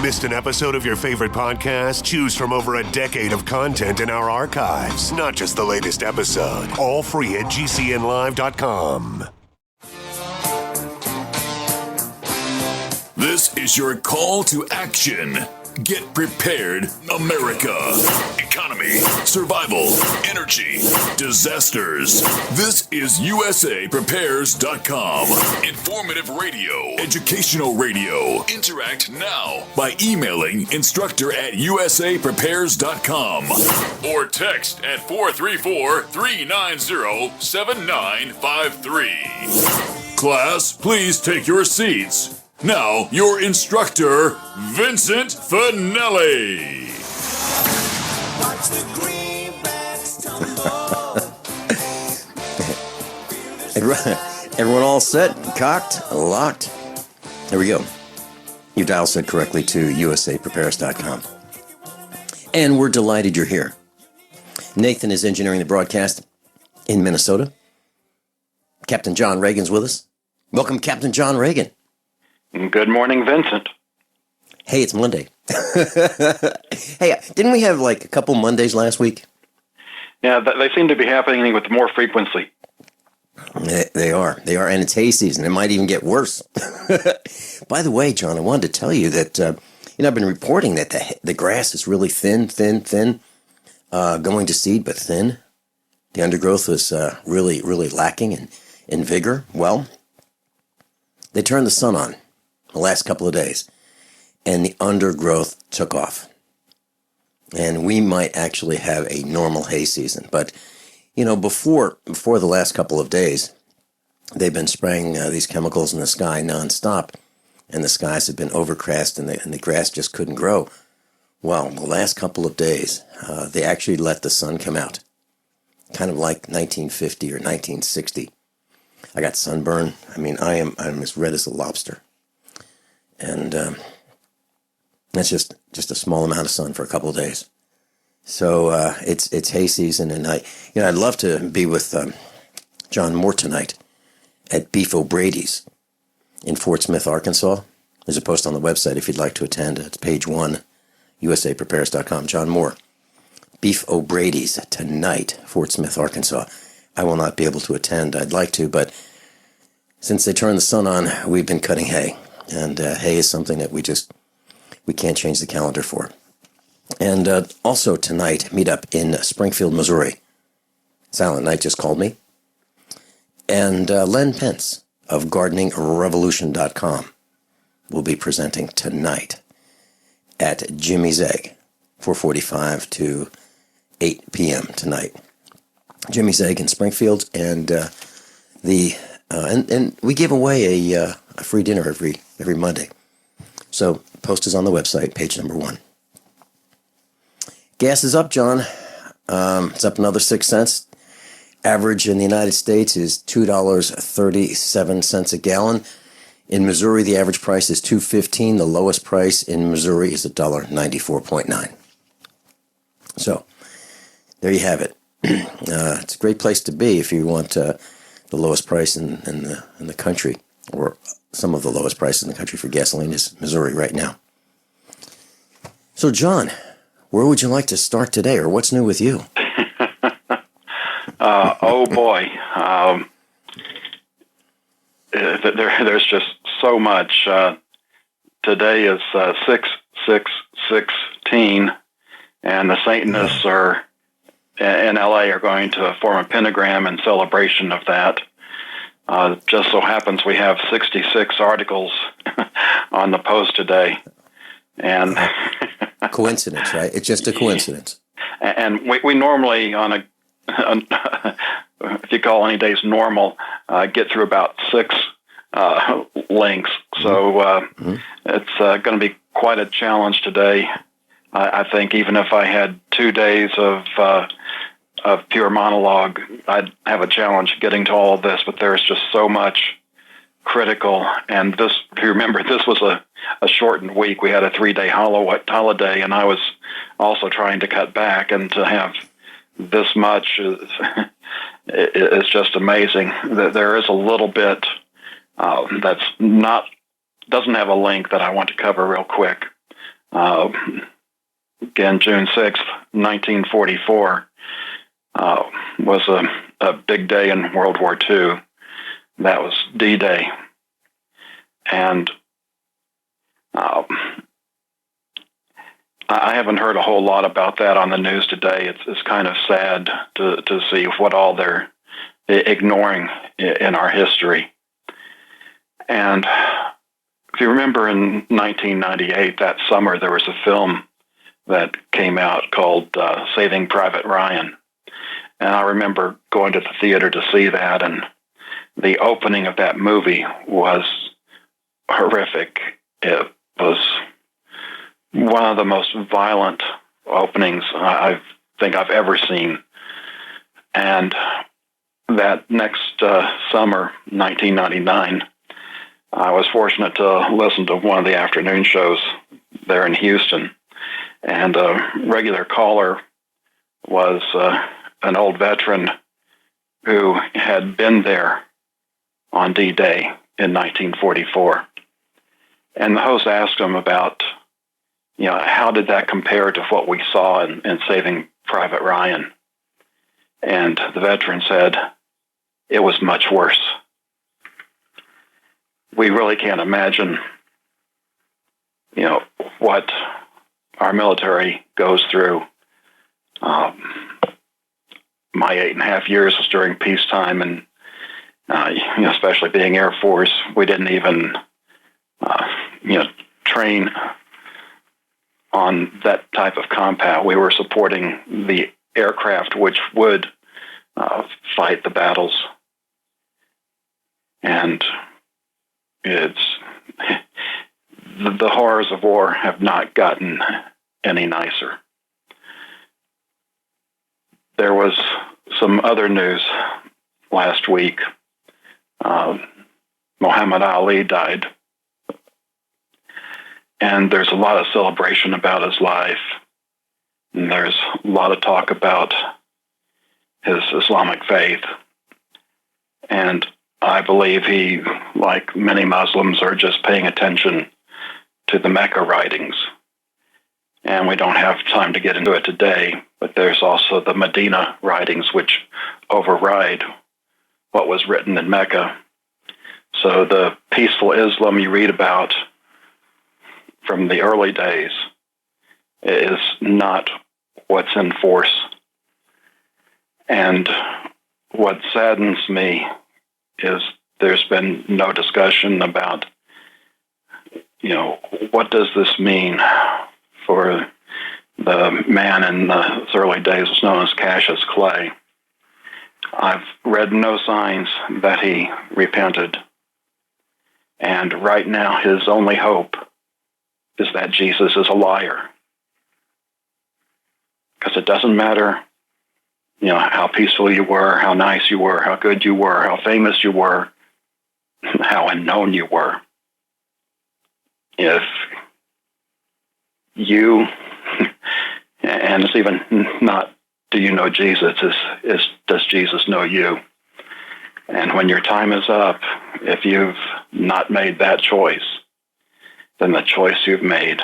Missed an episode of your favorite podcast? Choose from over a decade of content in our archives, not just the latest episode. All free at GCNlive.com. This is your call to action. Get prepared, America. Economy, survival, energy, disasters. This is USAPrepares.com. Informative radio, educational radio. Interact now by emailing instructor@USAPrepares.com or text at 434-390-7953. Class, please take your seats. Now, your instructor, Vincent Finelli. Watch the greenbacks tumble. Everyone all set, cocked, locked? There we go. You dial set correctly to USAPrepares.com. And we're delighted you're here. Nathan is engineering the broadcast in Minnesota. Captain John Regan's with us. Welcome, Captain John Regan. Good morning, Vincent. Hey, it's Monday. Hey, didn't we have like a couple Mondays last week? Yeah, they seem to be happening with more frequency. They are, and it's hay season. It might even get worse. By the way, John, I wanted to tell you that, I've been reporting that the grass is really thin, going to seed, but thin. The undergrowth was really lacking in vigor. Well, they turned the sun on the last couple of days, and the undergrowth took off. And we might actually have a normal hay season. But, before the last couple of days, they've been spraying these chemicals in the sky nonstop, and the skies have been overcast, and the grass just couldn't grow. Well, the last couple of days, they actually let the sun come out, kind of like 1950 or 1960. I got sunburn. I mean, I'm as red as a lobster. And that's just a small amount of sun for a couple of days. So it's hay season, and I'd love to be with John Moore tonight at Beef O'Brady's in Fort Smith, Arkansas. There's a post on the website if you'd like to attend. It's page 1, USAPrepares.com. John Moore, Beef O'Brady's tonight, Fort Smith, Arkansas. I will not be able to attend. I'd like to, but since they turned the sun on, we've been cutting hay. And hay is something that we can't change the calendar for. And also tonight, meet up in Springfield, Missouri. Silent Night just called me. And Len Pence of GardeningRevolution.com will be presenting tonight at Jimmy's Egg, 4:45 to 8 p.m. tonight. Jimmy's Egg in Springfield, and and we give away a free dinner every Monday. So post is on the website, page number 1. Gas is up, John. It's up another 6 cents. Average in the United States is $2.37 a gallon. In Missouri, the average price is $2.15. The lowest price in Missouri is $1.94.9. So there you have it. It's a great place to be if you want the lowest price in the country, or some of the lowest prices in the country for gasoline is Missouri right now. So, John, where would you like to start today, or what's new with you? Oh boy, there's just so much. Today is 6/6/16, and the Satanists are in LA are going to form a pentagram in celebration of that. Just so happens we have 66 articles on the Post today. And coincidence, right? It's just a coincidence. And we normally, if you call any days normal, get through about 6 links. So it's going to be quite a challenge today. I think even if I had 2 days of pure monologue, I'd have a challenge getting to all of this, but there's just so much critical. And this, if you remember, this was a shortened week. We had a 3-day holiday, and I was also trying to cut back, and to have this much is just amazing. There is a little bit doesn't have a link that I want to cover real quick. Again, June 6th, 1944, was a big day in World War II. That was D-Day. And I haven't heard a whole lot about that on the news today. It's kind of sad to see what all they're ignoring in our history. And if you remember in 1998, that summer, there was a film that came out called Saving Private Ryan. And I remember going to the theater to see that, and the opening of that movie was horrific. It was one of the most violent openings I think I've ever seen. And that next summer, 1999, I was fortunate to listen to one of the afternoon shows there in Houston. And a regular caller was an old veteran who had been there on D-Day in 1944. And the host asked him about, how did that compare to what we saw in Saving Private Ryan? And the veteran said, it was much worse. We really can't imagine, what our military goes through. My 8.5 years was during peacetime, and especially being Air Force, we didn't even train on that type of combat. We were supporting the aircraft which would fight the battles, and it's the horrors of war have not gotten any nicer. There was some other news last week. Muhammad Ali died. And there's a lot of celebration about his life. And there's a lot of talk about his Islamic faith. And I believe he, like many Muslims, are just paying attention to the Mecca writings. And we don't have time to get into it today, but there's also the Medina writings, which override what was written in Mecca. So the peaceful Islam you read about from the early days is not what's in force. And what saddens me is there's been no discussion about, what does this mean for the man in the early days was known as Cassius Clay. I've read no signs that he repented. And right now, his only hope is that Jesus is a liar. Because it doesn't matter, how peaceful you were, how nice you were, how good you were, how famous you were, how unknown you were. If you, and it's even not, do you know Jesus, is does Jesus know you? And when your time is up, if you've not made that choice, then the choice you've made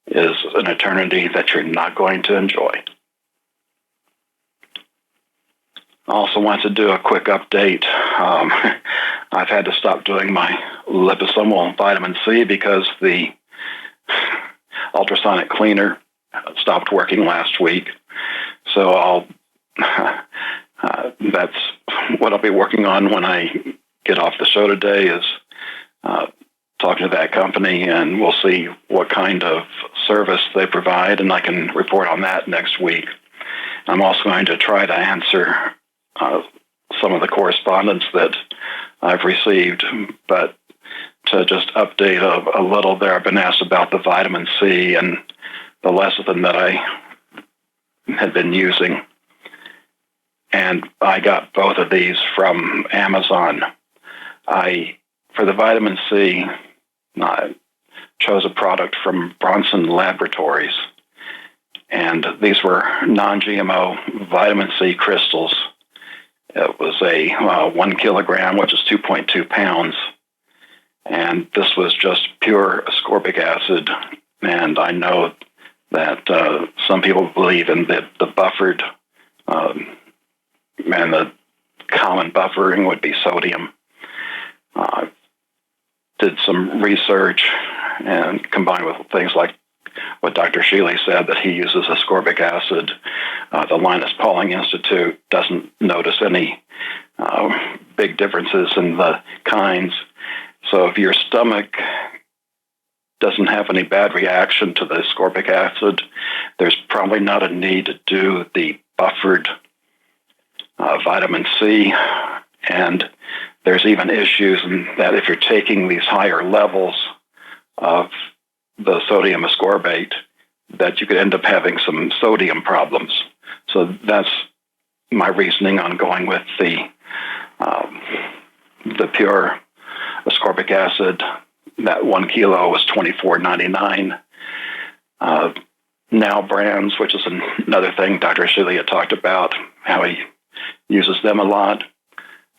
is an eternity that you're not going to enjoy. I also want to do a quick update. I've had to stop doing my liposomal vitamin C because the ultrasonic cleaner stopped working last week. So that's what I'll be working on when I get off the show today is talking to that company, and we'll see what kind of service they provide, and I can report on that next week. I'm also going to try to answer some of the correspondence that I've received, but to just update a little there, I've been asked about the vitamin C and the lecithin that I had been using. And I got both of these from Amazon. For the vitamin C, I chose a product from Bronson Laboratories. And these were non-GMO vitamin C crystals. It was a 1 kilogram, which is 2.2 pounds. And this was just pure ascorbic acid And I know that some people believe in the buffered, and the common buffering would be sodium. Did some research and combined with things like what Dr. Shealy said, that he uses ascorbic acid. The Linus Pauling Institute doesn't notice any big differences in the kinds. So if your stomach doesn't have any bad reaction to the ascorbic acid, there's probably not a need to do the buffered vitamin C. And there's even issues in that if you're taking these higher levels of the sodium ascorbate, that you could end up having some sodium problems. So that's my reasoning on going with the pure ascorbic acid. That 1 kilo was $24.99. Now brands, which is another thing Dr. Shealy had talked about, how he uses them a lot.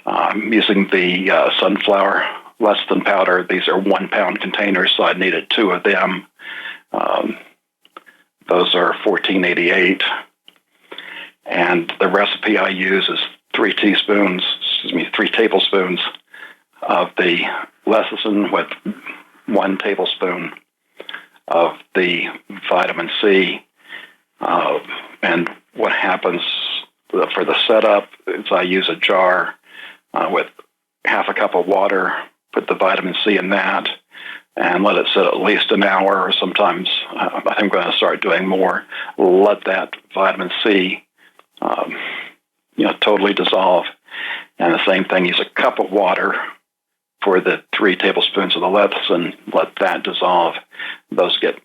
I'm using the sunflower less than powder. These are 1 pound containers, so I needed 2 of them. Those are $14.88. And the recipe I use is 3 tablespoons of the lecithin with 1 tablespoon of the vitamin C. And what happens for the setup is I use a jar with half a cup of water, put the vitamin C in that, and let it sit at least an hour, or sometimes I think I'm going to start doing more. Let that vitamin C totally dissolve. And the same thing, use a cup of water for the 3 tablespoons of the lecithin, let that dissolve. Those get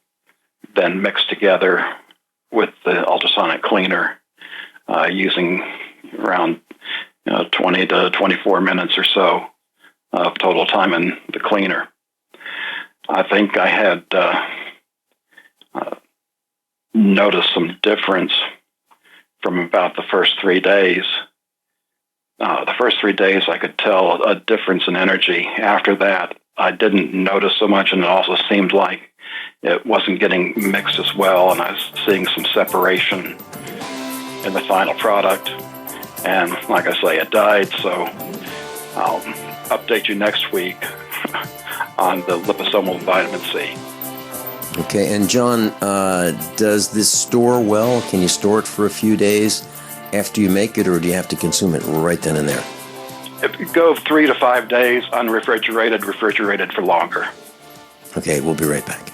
then mixed together with the ultrasonic cleaner using around 20 to 24 minutes or so of total time in the cleaner. I think I had noticed some difference from about the first 3 days. The first 3 days, I could tell a difference in energy. After that, I didn't notice so much, and it also seemed like it wasn't getting mixed as well, and I was seeing some separation in the final product. And like I say, it died, so I'll update you next week on the liposomal vitamin C. Okay, and John, does this store well? Can you store it for a few days after you make it, or do you have to consume it right then and there? If you go 3 to 5 days unrefrigerated, refrigerated for longer. Okay, we'll be right back.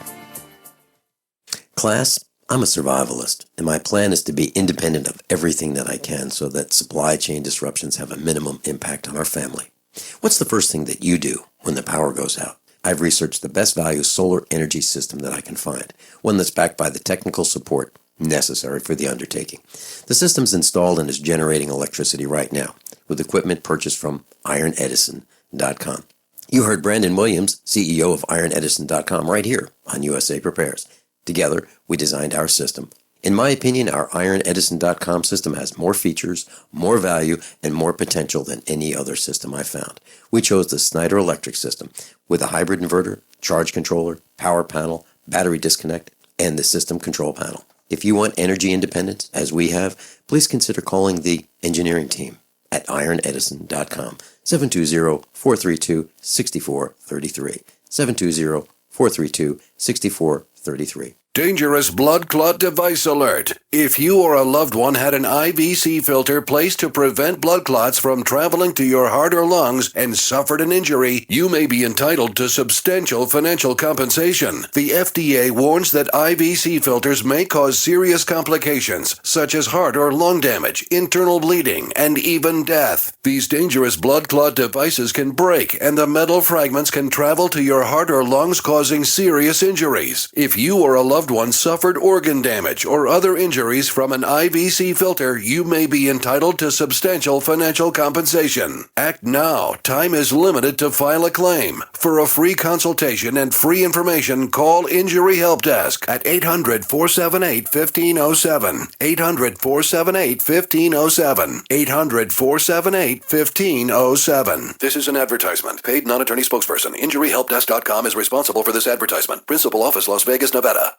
Class, I'm a survivalist, and my plan is to be independent of everything that I can so that supply chain disruptions have a minimum impact on our family. What's the first thing that you do when the power goes out? I've researched the best value solar energy system that I can find, one that's backed by the technical support necessary for the undertaking. The system's installed and is generating electricity right now with equipment purchased from ironedison.com. You heard Brandon Williams, CEO of ironedison.com, right here on USA Prepares. Together, we designed our system. In my opinion, our ironedison.com system has more features, more value, and more potential than any other system I found. We chose the Snyder Electric system with a hybrid inverter, charge controller, power panel, battery disconnect, and the system control panel. If you want energy independence, as we have, please consider calling the engineering team at ironedison.com, 720-432-6433, 720-432-6433. Dangerous blood clot device alert. If you or a loved one had an IVC filter placed to prevent blood clots from traveling to your heart or lungs and suffered an injury, you may be entitled to substantial financial compensation. The FDA warns that IVC filters may cause serious complications, such as heart or lung damage, internal bleeding, and even death. These dangerous blood clot devices can break, and the metal fragments can travel to your heart or lungs, causing serious injuries. If you or a loved loved one suffered organ damage or other injuries from an IVC filter, you may be entitled to substantial financial compensation. Act now. Time is limited to file a claim. For a free consultation and free information, call Injury Help Desk at 800-478-1507. 800-478-1507. 800-478-1507. This is an advertisement. Paid non-attorney spokesperson. InjuryHelpDesk.com is responsible for this advertisement. Principal office, Las Vegas, Nevada.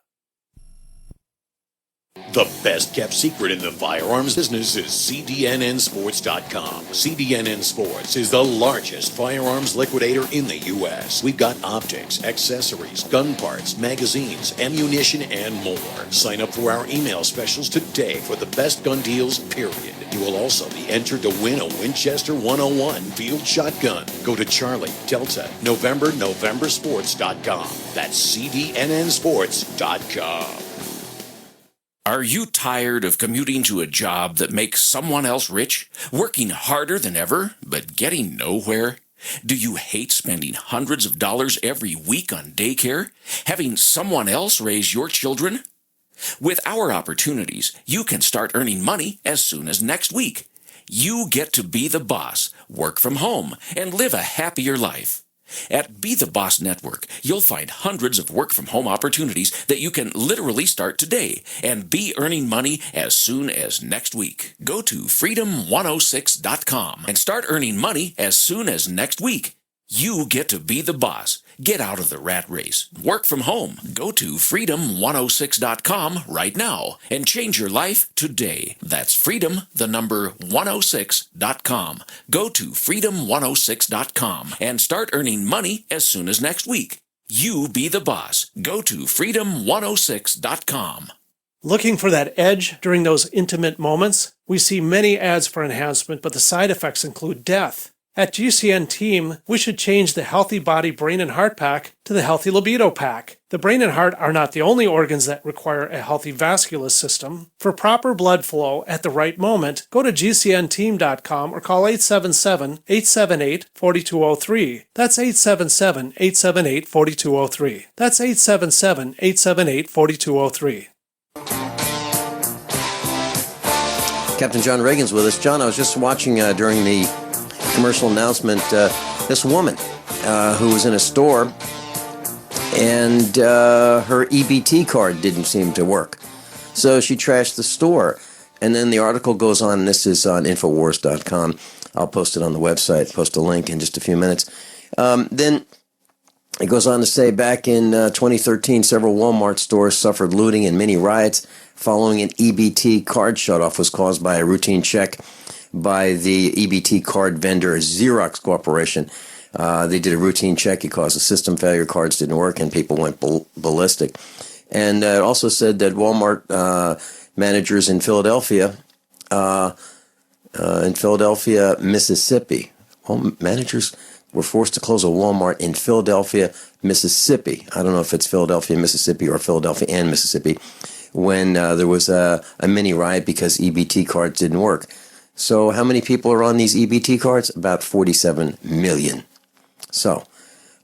The best kept secret in the firearms business is CDNNsports.com. CDNN Sports is the largest firearms liquidator in the U.S. We've got optics, accessories, gun parts, magazines, ammunition, and more. Sign up for our email specials today for the best gun deals, period. You will also be entered to win a Winchester 101 field shotgun. Go to Charlie, Delta, Novembersports.com. That's CDNNsports.com. Are you tired of commuting to a job that makes someone else rich? Working harder than ever, but getting nowhere? Do you hate spending hundreds of dollars every week on daycare? Having someone else raise your children? With our opportunities, you can start earning money as soon as next week. You get to be the boss, work from home, and live a happier life. At Be the Boss Network, you'll find hundreds of work-from-home opportunities that you can literally start today and be earning money as soon as next week. Go to freedom106.com and start earning money as soon as next week. You get to be the boss. Get out of the rat race. Work from home. Go to freedom106.com right now and change your life today. That's freedom106.com. Go to freedom106.com and start earning money as soon as next week. You be the boss. Go to freedom106.com. Looking for that edge during those intimate moments? We see many ads for enhancement, but the side effects include death. At GCN Team, we should change the Healthy Body, Brain, and Heart Pack to the Healthy Libido Pack. The brain and heart are not the only organs that require a healthy vascular system. For proper blood flow at the right moment, go to GCNteam.com or call 877-878-4203. That's 877-878-4203. That's 877-878-4203. Captain John Regan's with us. John, I was just watching during the commercial announcement, this woman who was in a store and her EBT card didn't seem to work. So she trashed the store. And then the article goes on, this is on Infowars.com. I'll post it on the website, post a link in just a few minutes. Then it goes on to say, back in 2013, several Walmart stores suffered looting and mini riots following an EBT card shutoff was caused by a routine check by the EBT card vendor Xerox Corporation. They did a routine check. It caused a system failure. Cards didn't work, and people went ballistic. And it also said that Walmart managers in Philadelphia, Mississippi, managers were forced to close a Walmart in Philadelphia, Mississippi. I don't know if it's Philadelphia, Mississippi, or Philadelphia and Mississippi, when there was a mini riot because EBT cards didn't work. So how many people are on these EBT cards? About 47 million. So,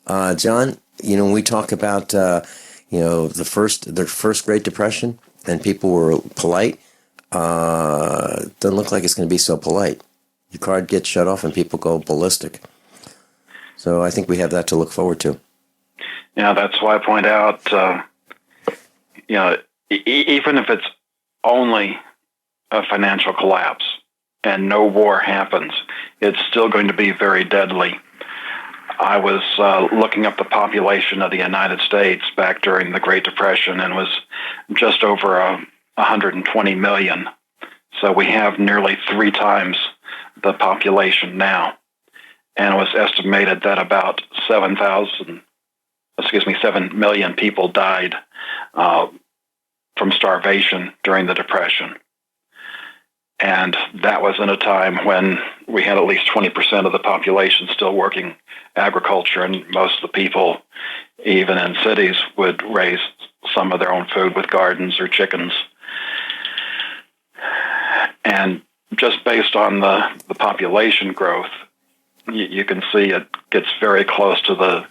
John, when we talk about, the first Great Depression and people were polite, doesn't look like it's going to be so polite. Your card gets shut off and people go ballistic. So I think we have that to look forward to. Yeah, that's why I point out, even if it's only a financial collapse, and no war happens, it's still going to be very deadly. I was looking up the population of the United States back during the Great Depression, and was just over 120 million. So we have nearly 3 times the population now. And it was estimated that about 7 million people died from starvation during the Depression. And that was in a time when we had at least 20% of the population still working agriculture, and most of the people, even in cities, would raise some of their own food with gardens or chickens. And just based on the population growth, you can see it gets very close to the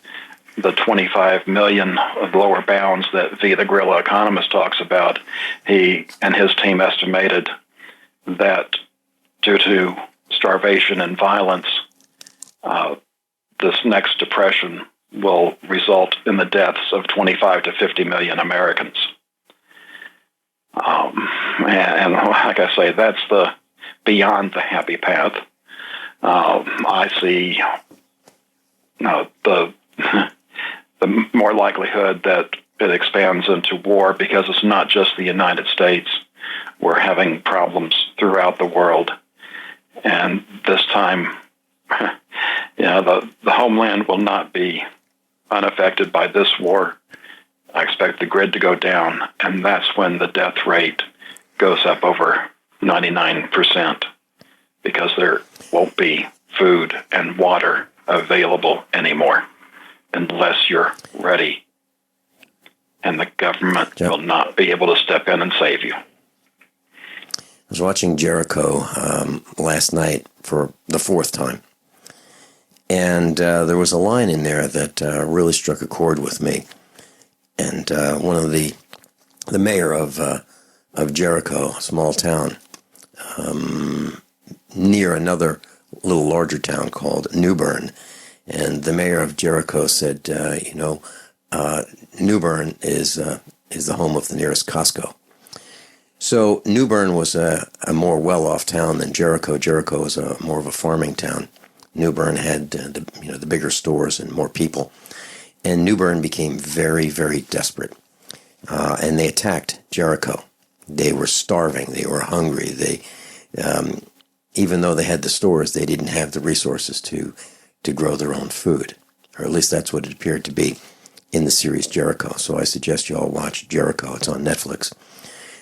the 25 million of lower bounds that the guerrilla economist talks about, he and his team estimated that due to starvation and violence, this next depression will result in the deaths of 25 to 50 million Americans. And like I say, that's the beyond the happy path. I see the more likelihood that it expands into war, because it's not just the United States. We're having problems throughout the world. And this time, the homeland will not be unaffected by this war. I expect the grid to go down, and that's when the death rate goes up over 99%, because there won't be food and water available anymore unless you're ready. And the government will not be able to step in and save you. I was watching Jericho last night for the fourth time, and there was a line in there that really struck a chord with me. And one of the mayor of Jericho, a small town near another little larger town called New Bern, and the mayor of Jericho said, New Bern is the home of the nearest Costco. So New Bern was a more well-off town than Jericho. Jericho was more of a farming town. New Bern had the bigger stores and more people. And New Bern became very, very desperate. And they attacked Jericho. They were starving. They were hungry. They, even though they had the stores, they didn't have the resources to grow their own food. Or at least that's what it appeared to be in the series Jericho. So I suggest you all watch Jericho. It's on Netflix.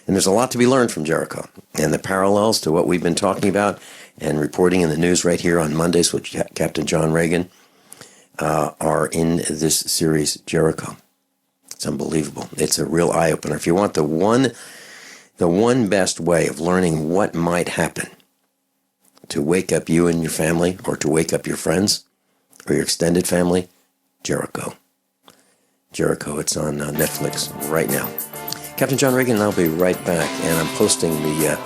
And there's a lot to be learned from Jericho. And the parallels to what we've been talking about and reporting in the news right here on Mondays with Captain John Regan are in this series Jericho. It's unbelievable. It's a real eye-opener. If you want the one best way of learning what might happen to wake up you and your family, or to wake up your friends or your extended family, Jericho. Jericho, it's on Netflix right now. Captain John Regan and I'll be right back, and I'm posting the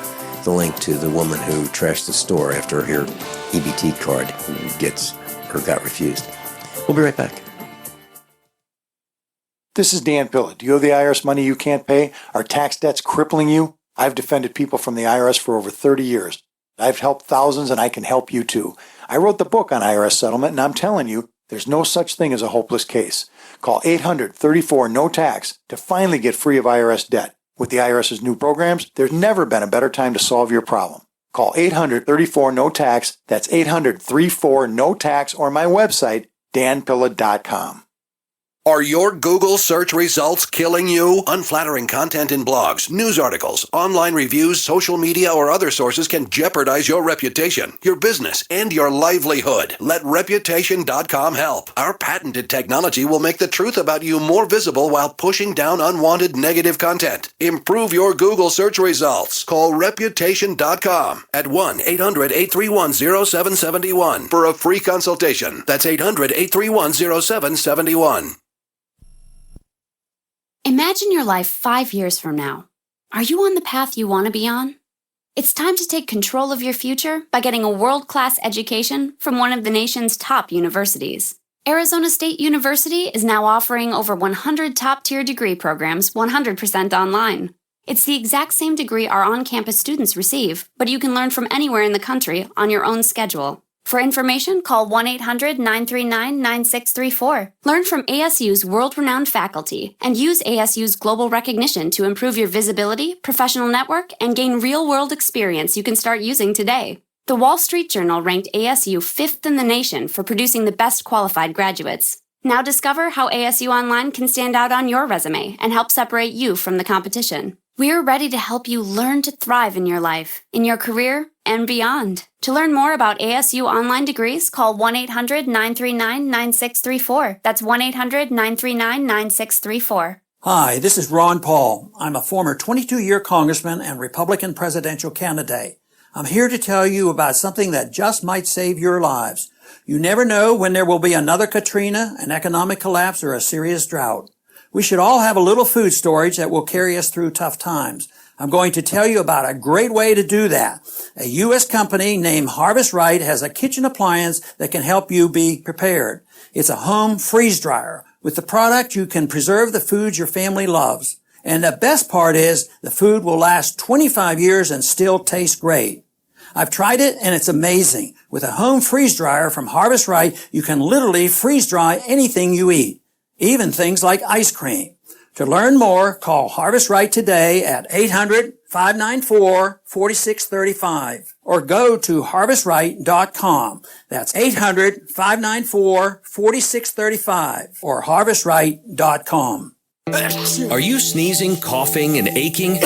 link to the woman who trashed the store after her EBT card got refused. We'll be right back. This is Dan Pilla. Do you owe the IRS money you can't pay? Are tax debts crippling you? I've defended people from the IRS for over 30 years. I've helped thousands, and I can help you too. I wrote the book on IRS settlement, and I'm telling you, there's no such thing as a hopeless case. Call 800-34-NO-TAX to finally get free of IRS debt. With the IRS's new programs, there's never been a better time to solve your problem. Call 800-34-NO-TAX. That's 800-34-NO-TAX, or my website, danpilla.com. Are your Google search results killing you? Unflattering content in blogs, news articles, online reviews, social media, or other sources can jeopardize your reputation, your business, and your livelihood. Let Reputation.com help. Our patented technology will make the truth about you more visible while pushing down unwanted negative content. Improve your Google search results. Call Reputation.com at 1-800-831-0771 for a free consultation. That's 800-831-0771. Imagine your life 5 years from now. Are you on the path you want to be on? It's time to take control of your future by getting a world-class education from one of the nation's top universities. Arizona State University is now offering over 100 top-tier degree programs 100% online. It's the exact same degree our on-campus students receive, but you can learn from anywhere in the country on your own schedule. For information, call 1-800-939-9634. Learn from ASU's world-renowned faculty and use ASU's global recognition to improve your visibility, professional network, and gain real-world experience you can start using today. The Wall Street Journal ranked ASU 5th in the nation for producing the best qualified graduates. Now discover how ASU Online can stand out on your resume and help separate you from the competition. We're ready to help you learn to thrive in your life, in your career, and beyond. To learn more about ASU online degrees, call 1-800-939-9634. That's 1-800-939-9634. Hi, this is Ron Paul. I'm a former 22-year congressman and Republican presidential candidate. I'm here to tell you about something that just might save your lives. You never know when there will be another Katrina, an economic collapse, or a serious drought. We should all have a little food storage that will carry us through tough times. I'm going to tell you about a great way to do that. A U.S. company named Harvest Right has a kitchen appliance that can help you be prepared. It's a home freeze dryer. With the product, you can preserve the foods your family loves. And the best part is the food will last 25 years and still taste great. I've tried it and it's amazing. With a home freeze dryer from Harvest Right, you can literally freeze dry anything you eat, even things like ice cream. To learn more, call Harvest Right today at 800-594-4635 or go to harvestright.com. That's 800-594-4635 or harvestright.com. Are you sneezing, coughing, and aching?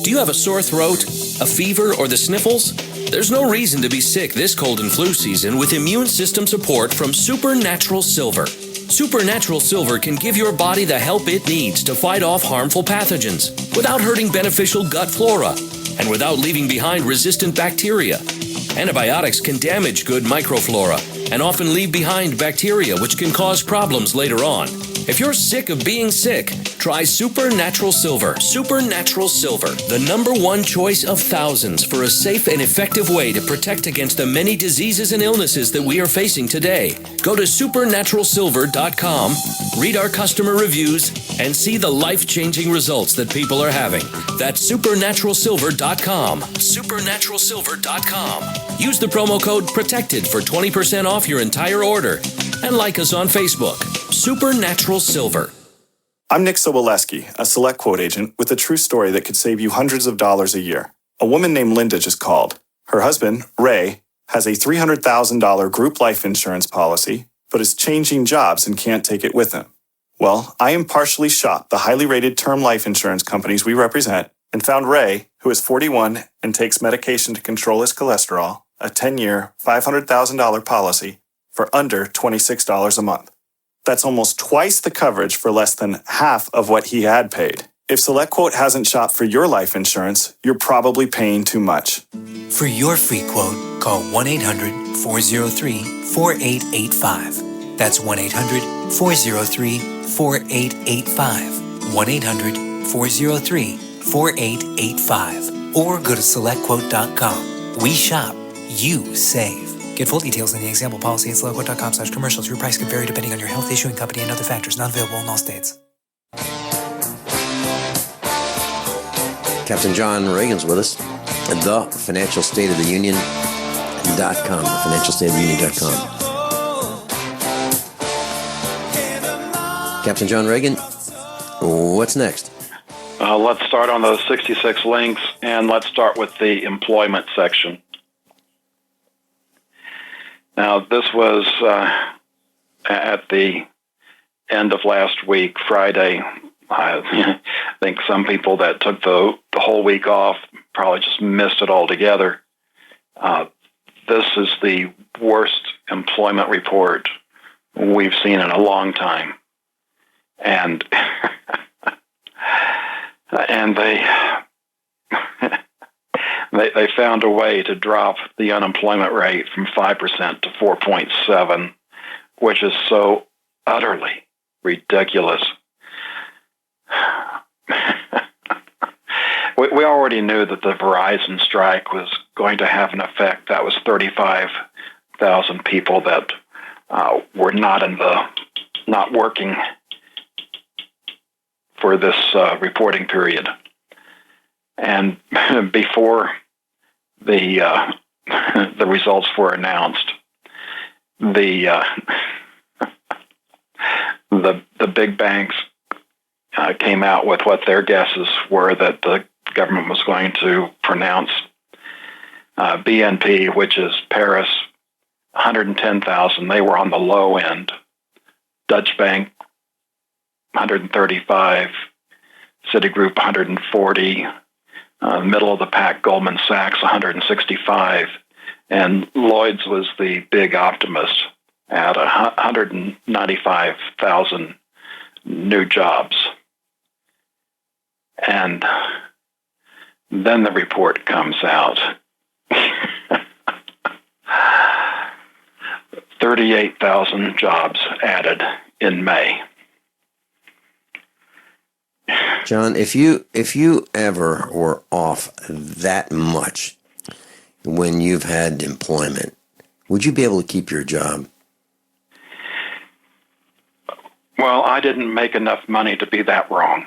Do you have a sore throat, a fever, or the sniffles? There's no reason to be sick this cold and flu season with immune system support from Supernatural Silver. Supernatural Silver can give your body the help it needs to fight off harmful pathogens without hurting beneficial gut flora and without leaving behind resistant bacteria. Antibiotics can damage good microflora and often leave behind bacteria which can cause problems later on. If you're sick of being sick, try Supernatural Silver. Supernatural Silver, the #1 choice of thousands for a safe and effective way to protect against the many diseases and illnesses that we are facing today. Go to supernaturalsilver.com, read our customer reviews, and see the life-changing results that people are having. That's supernaturalsilver.com. Supernaturalsilver.com. Use the promo code PROTECTED for 20% off your entire order. And like us on Facebook. Supernatural Silver. I'm Nick Soboleski, a Select Quote agent with a true story that could save you hundreds of dollars a year. A woman named Linda just called. Her husband, Ray, has a $300,000 group life insurance policy, but is changing jobs and can't take it with him. Well, I impartially shopped the highly rated term life insurance companies we represent and found Ray, who is 41 and takes medication to control his cholesterol, a 10-year, $500,000 policy for under $26 a month. That's almost twice the coverage for less than half of what he had paid. If SelectQuote hasn't shopped for your life insurance, you're probably paying too much. For your free quote, call 1-800-403-4885. That's 1-800-403-4885. 1-800-403-4885. Or go to SelectQuote.com. We shop, you save. Get full details in the example policy at SelectQuote.com/commercials. Your price can vary depending on your health, issuing company, and other factors. Not available in all states. Captain John Reagan's with us. The Financial State of the Union.com. The Financial State of the Union.com. Captain John Reagan, what's next? Let's start on those 66 links, and let's start with the employment section. Now, this was at the end of last week, Friday. I think some people that took the whole week off probably just missed it altogether. This is the worst employment report we've seen in a long time. And and they found a way to drop the unemployment rate from 5% to 4.7%, which is so utterly ridiculous. We already knew that the Verizon strike was going to have an effect. That was 35,000 people that were not working for this reporting period. And before the results were announced, the big banks came out with what their guesses were that the government was going to pronounce. BNP, which is Paris, 110,000. They were on the low end. Dutch Bank, 135. Citigroup, 140. Middle of the pack, Goldman Sachs, 165. And Lloyd's was the big optimist at 195,000 new jobs. And then the report comes out 38,000 jobs added in May. John, if you ever were off that much when you've had employment, would you be able to keep your job? Well, I didn't make enough money to be that wrong.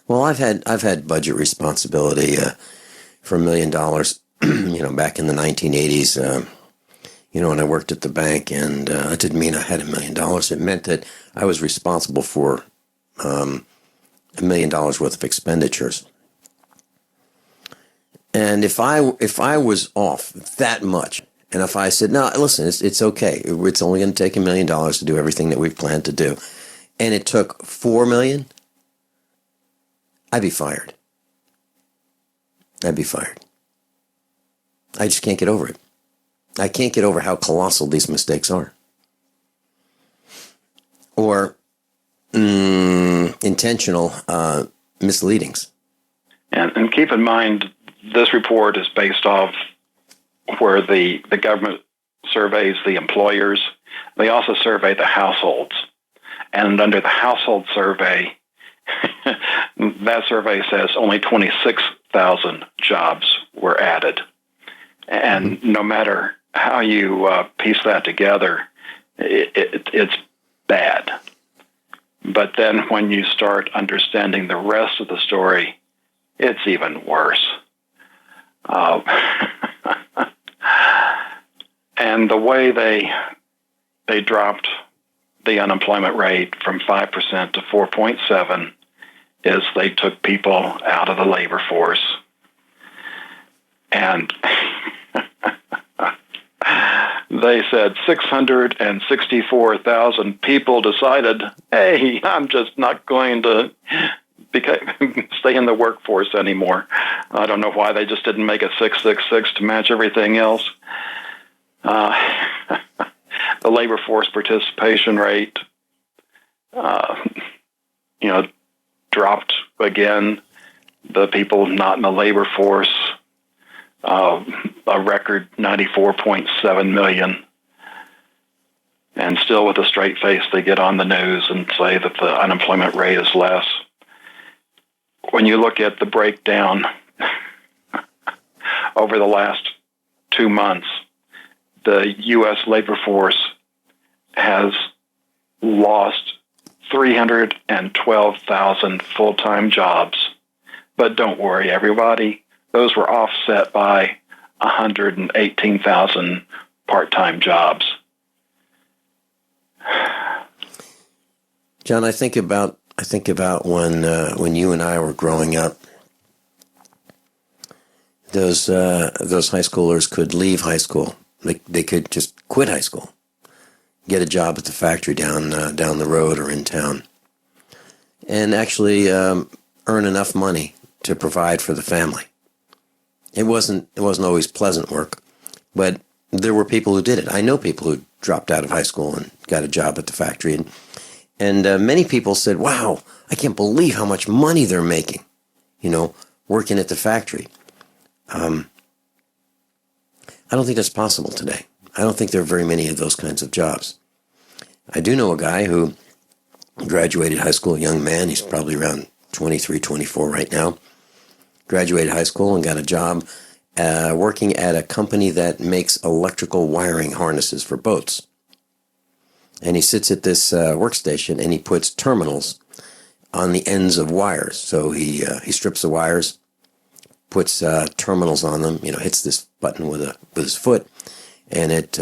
Well, I've had budget responsibility for $1 million, back in the 1980s. When I worked at the bank, and it didn't mean I had $1 million. It meant that I was responsible for $1 million worth of expenditures. And if I was off that much, and if I said, no, listen, it's okay. It's only going to take $1 million to do everything that we've planned to do, and it took $4 million, I'd be fired. I just can't get over it. I can't get over how colossal these mistakes are. Or intentional misleadings. And keep in mind, this report is based off where the government surveys the employers. They also survey the households. And under the household survey, that survey says only 26,000 jobs were added. And no matter how you piece that together, it's bad. But then when you start understanding the rest of the story, it's even worse. And the way they dropped the unemployment rate from 5% to 4.7% is they took people out of the labor force. And they said 664,000 people decided, hey, I'm just not going to stay in the workforce anymore. I don't know why they just didn't make it 666 to match everything else. The labor force participation rate, dropped again. The people not in the labor force, a record 94.7 million. And still with a straight face, they get on the news and say that the unemployment rate is less. When you look at the breakdown over the last 2 months, the U.S. labor force has lost 312,000 full-time jobs. But don't worry, everybody. Those were offset by 118,000 part-time jobs. John, I think about when you and I were growing up. Those high schoolers could leave high school. They could just quit high school, get a job at the factory down the road or in town, and actually earn enough money to provide for the family. It wasn't always pleasant work, but there were people who did it. I know people who dropped out of high school and got a job at the factory, and many people said, "Wow, I can't believe how much money they're making, working at the factory." I don't think that's possible today. I don't think there are very many of those kinds of jobs. I do know a guy who graduated high school, a young man. He's probably around 23, 24 right now. Graduated high school and got a job working at a company that makes electrical wiring harnesses for boats. And he sits at this workstation and he puts terminals on the ends of wires. So he strips the wires, puts terminals on them, hits this button with his foot, and it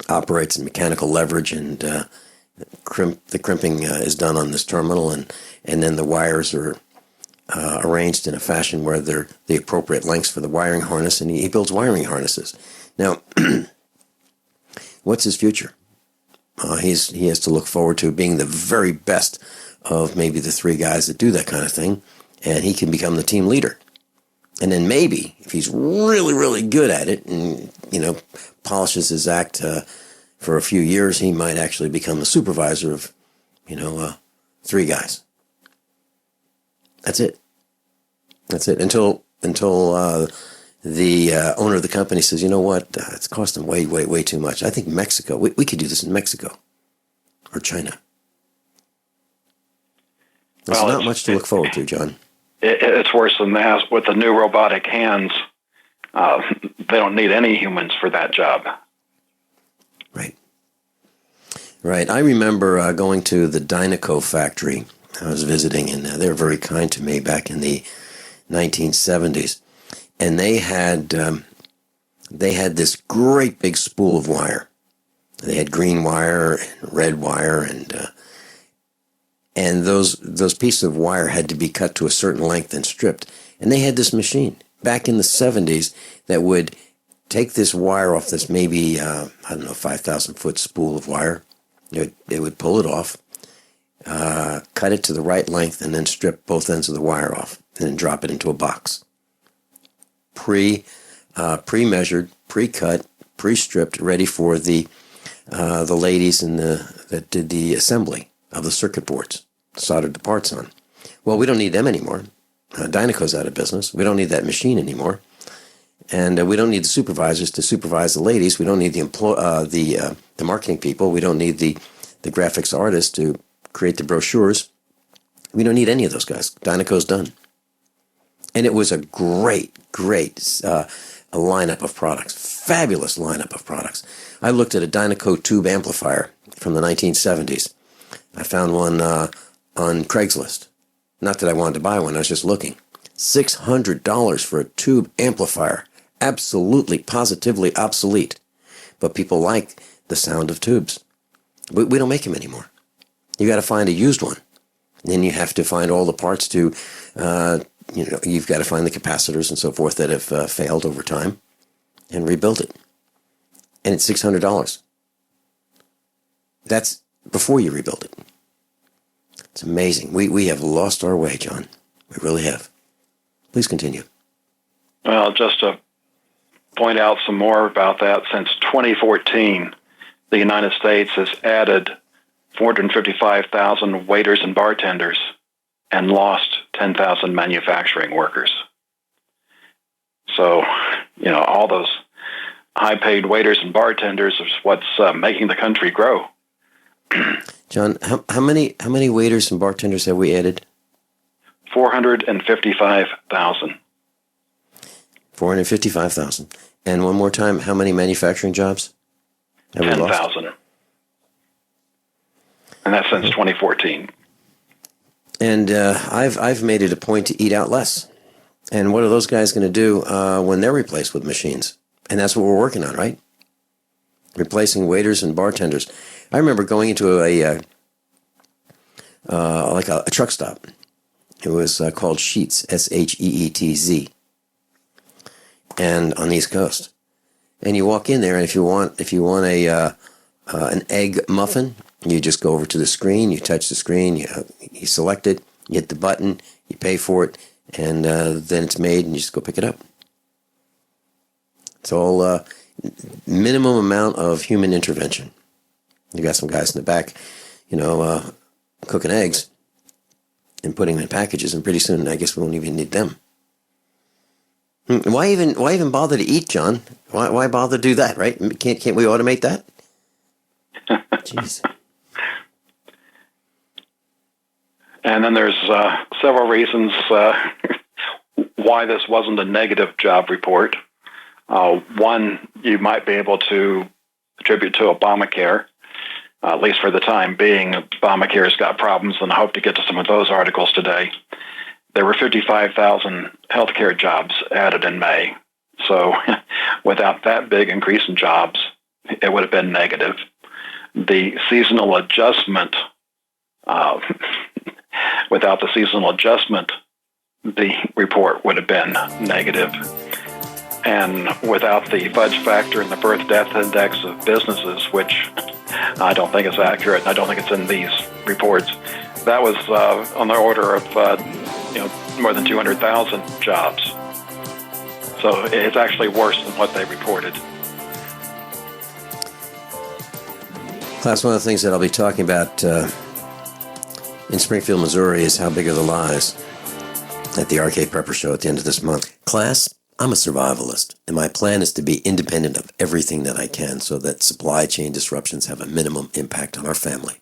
operates in mechanical leverage, and the crimping is done on this terminal, and then the wires are arranged in a fashion where they're the appropriate lengths for the wiring harness, and he builds wiring harnesses. Now, what's his future? He has to look forward to being the very best of maybe the 3 guys that do that kind of thing, and he can become the team leader. And then maybe, if he's really, really good at it and, polishes his act for a few years, he might actually become a supervisor of, 3 guys. That's it. Until the owner of the company says, you know what, it's costing way too much. I think Mexico, we could do this in Mexico or China. There's not much to look forward to, John. It's worse than that. With the new robotic hands, they don't need any humans for that job. Right. I remember going to the Dynaco factory. I was visiting, and they were very kind to me back in the 1970s. And they had this great big spool of wire. They had green wire and red wire, and those pieces of wire had to be cut to a certain length and stripped. And they had this machine back in the 70s that would take this wire off this maybe 5,000-foot spool of wire. It would pull it off, cut it to the right length, and then strip both ends of the wire off, and then drop it into a box. Pre-measured, pre-cut, pre-stripped, ready for the ladies that did the assembly of the circuit boards, soldered the parts on. Well, we don't need them anymore. Dynaco's out of business. We don't need that machine anymore. And we don't need the supervisors to supervise the ladies. We don't need the marketing people. We don't need the graphics artists to create the brochures. We don't need any of those guys. Dynaco's done. And it was a great lineup of products. Fabulous lineup of products. I looked at a Dynaco tube amplifier from the 1970s. I found one on Craigslist. Not that I wanted to buy one. I was just looking. $600 for a tube amplifier. Absolutely, positively obsolete. But people like the sound of tubes. We don't make them anymore. You got to find a used one. Then you have to find all the parts to, you've got to find the capacitors and so forth that have failed over time and rebuild it. And it's $600. That's before you rebuild it. It's amazing. We have lost our way, John. We really have. Please continue. Well, just to point out some more about that, since 2014, the United States has added 455,000 waiters and bartenders and lost 10,000 manufacturing workers. So, all those high-paid waiters and bartenders is what's making the country grow. John, how many waiters and bartenders have we added? 455,000. 455,000. And one more time, how many manufacturing jobs have we lost? 10,000. And that's since 2014. And I've made it a point to eat out less. And what are those guys going to do when they're replaced with machines? And that's what we're working on, right? Replacing waiters and bartenders. I remember going into a truck stop. It was called Sheetz, Sheetz, and on the East Coast. And you walk in there, and if you want an egg muffin, you just go over to the screen, you touch the screen, you select it, you hit the button, you pay for it, and then it's made, and you just go pick it up. It's all minimum amount of human intervention. You got some guys in the back, cooking eggs and putting them in packages, and pretty soon I guess we won't even need them. Why even bother to eat, John? Why bother to do that, right? Can't we automate that? Jeez. And then there's several reasons why this wasn't a negative job report. One, you might be able to attribute to Obamacare, at least for the time being. Obamacare's got problems, and I hope to get to some of those articles today. There were 55,000 healthcare jobs added in May. So without that big increase in jobs, it would have been negative. The seasonal adjustment, without the seasonal adjustment, the report would have been negative. And without the fudge factor and the birth-death index of businesses, which I don't think is accurate, and I don't think it's in these reports, that was on the order of more than 200,000 jobs. So it's actually worse than what they reported. Class, one of the things that I'll be talking about in Springfield, Missouri is how big are the lies at the Arcade Prepper Show at the end of this month. Class, I'm a survivalist, and my plan is to be independent of everything that I can so that supply chain disruptions have a minimum impact on our family.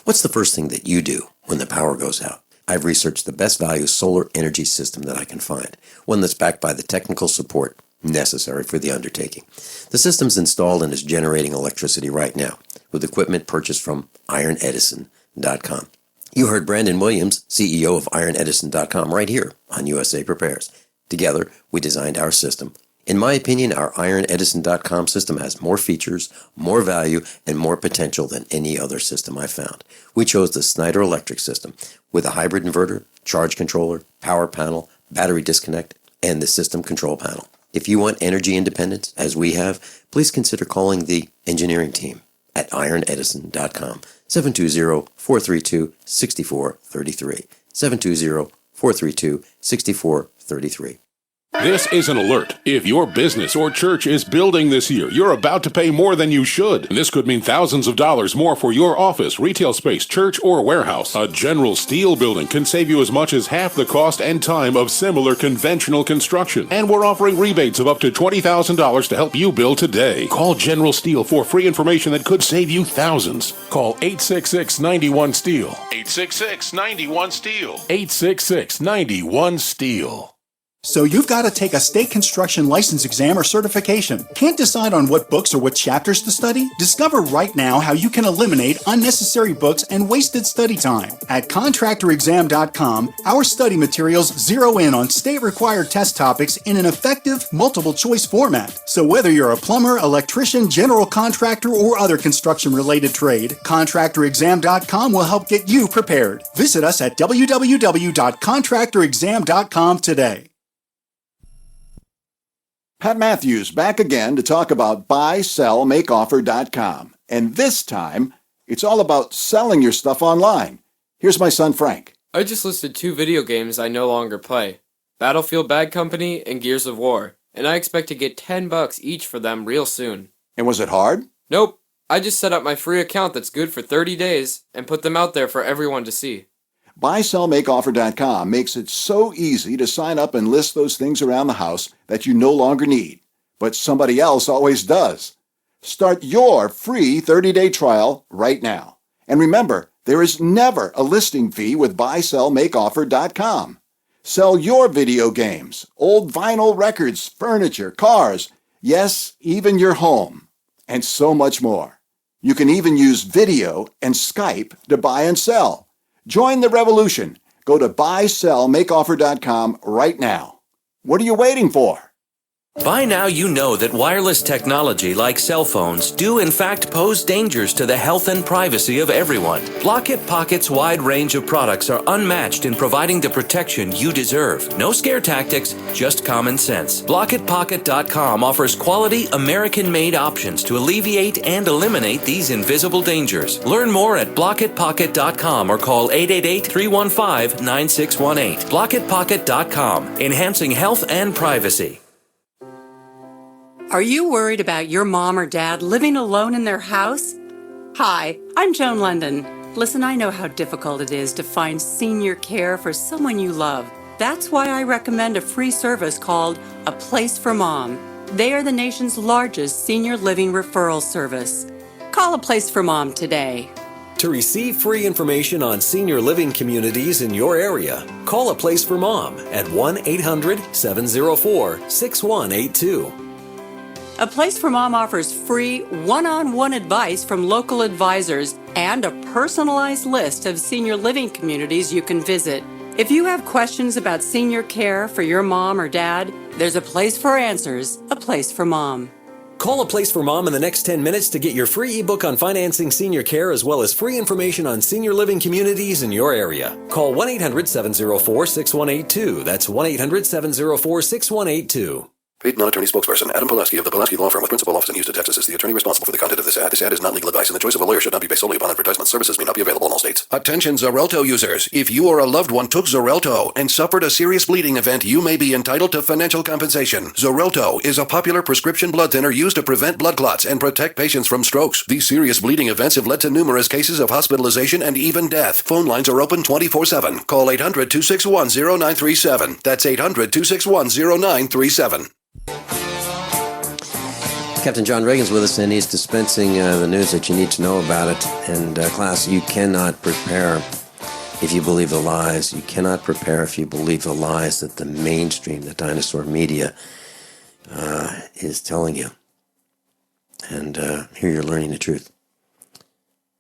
What's the first thing that you do when the power goes out? I've researched the best value solar energy system that I can find, one that's backed by the technical support necessary for the undertaking. The system's installed and is generating electricity right now, with equipment purchased from ironedison.com. You heard Brandon Williams, CEO of ironedison.com, right here on USA Prepares. Together, we designed our system. In my opinion, our ironedison.com system has more features, more value, and more potential than any other system I've found. We chose the Snyder Electric system with a hybrid inverter, charge controller, power panel, battery disconnect, and the system control panel. If you want energy independence, as we have, please consider calling the engineering team at ironedison.com, 720-432-6433, 720-432-6433. This is an alert. If your business or church is building this year, you're about to pay more than you should. This could mean thousands of dollars more for your office, retail space, church, or warehouse. A General Steel building can save you as much as half the cost and time of similar conventional construction. And we're offering rebates of up to $20,000 to help you build today. Call General Steel for free information that could save you thousands. Call 866-91-STEEL. 866-91-STEEL. 866-91-STEEL. So you've got to take a state construction license exam or certification. Can't decide on what books or what chapters to study? Discover right now how you can eliminate unnecessary books and wasted study time. At contractorexam.com, our study materials zero in on state-required test topics in an effective, multiple-choice format. So whether you're a plumber, electrician, general contractor, or other construction-related trade, contractorexam.com will help get you prepared. Visit us at www.contractorexam.com today. Pat Matthews back again to talk about buysellmakeoffer.com. And this time, it's all about selling your stuff online. Here's my son Frank. I just listed 2 video games I no longer play. Battlefield Bad Company and Gears of War. And I expect to get $10 each for them real soon. And was it hard? Nope. I just set up my free account that's good for 30 days and put them out there for everyone to see. BuySellMakeOffer.com makes it so easy to sign up and list those things around the house that you no longer need, but somebody else always does. Start your free 30-day trial right now. And remember, there is never a listing fee with BuySellMakeOffer.com. Sell your video games, old vinyl records, furniture, cars, yes, even your home, and so much more. You can even use video and Skype to buy and sell. Join the revolution. Go to buysellmakeoffer.com right now. What are you waiting for? By now you know that wireless technology like cell phones do in fact pose dangers to the health and privacy of everyone. Block-It Pocket's wide range of products are unmatched in providing the protection you deserve. No scare tactics, just common sense. BlockItPocket.com offers quality American-made options to alleviate and eliminate these invisible dangers. Learn more at BlockItPocket.com or call 888-315-9618. BlockItPocket.com, enhancing health and privacy. Are you worried about your mom or dad living alone in their house? Hi, I'm Joan London. Listen, I know how difficult it is to find senior care for someone you love. That's why I recommend a free service called A Place for Mom. They are the nation's largest senior living referral service. Call A Place for Mom today. To receive free information on senior living communities in your area, call A Place for Mom at 1-800-704-6182. A Place for Mom offers free one-on-one advice from local advisors and a personalized list of senior living communities you can visit. If you have questions about senior care for your mom or dad, there's a place for answers, A Place for Mom. Call A Place for Mom in the next 10 minutes to get your free ebook on financing senior care as well as free information on senior living communities in your area. Call 1-800-704-6182. That's 1-800-704-6182. Paid non-attorney spokesperson Adam Pulaski of the Pulaski Law Firm with principal office in Houston, Texas is the attorney responsible for the content of this ad. This ad is not legal advice, and the choice of a lawyer should not be based solely upon advertisement. Services may not be available in all states. Attention Xarelto users. If you or a loved one took Xarelto and suffered a serious bleeding event, you may be entitled to financial compensation. Xarelto is a popular prescription blood thinner used to prevent blood clots and protect patients from strokes. These serious bleeding events have led to numerous cases of hospitalization and even death. Phone lines are open 24/7. Call 800-261-0937. That's 800-261-0937. Captain John Regan's with us, and he's dispensing the news that you need to know about it. And class, you cannot prepare if you believe the lies. You cannot prepare if you believe the lies that the mainstream, the dinosaur media, is telling you. And here you're learning the truth.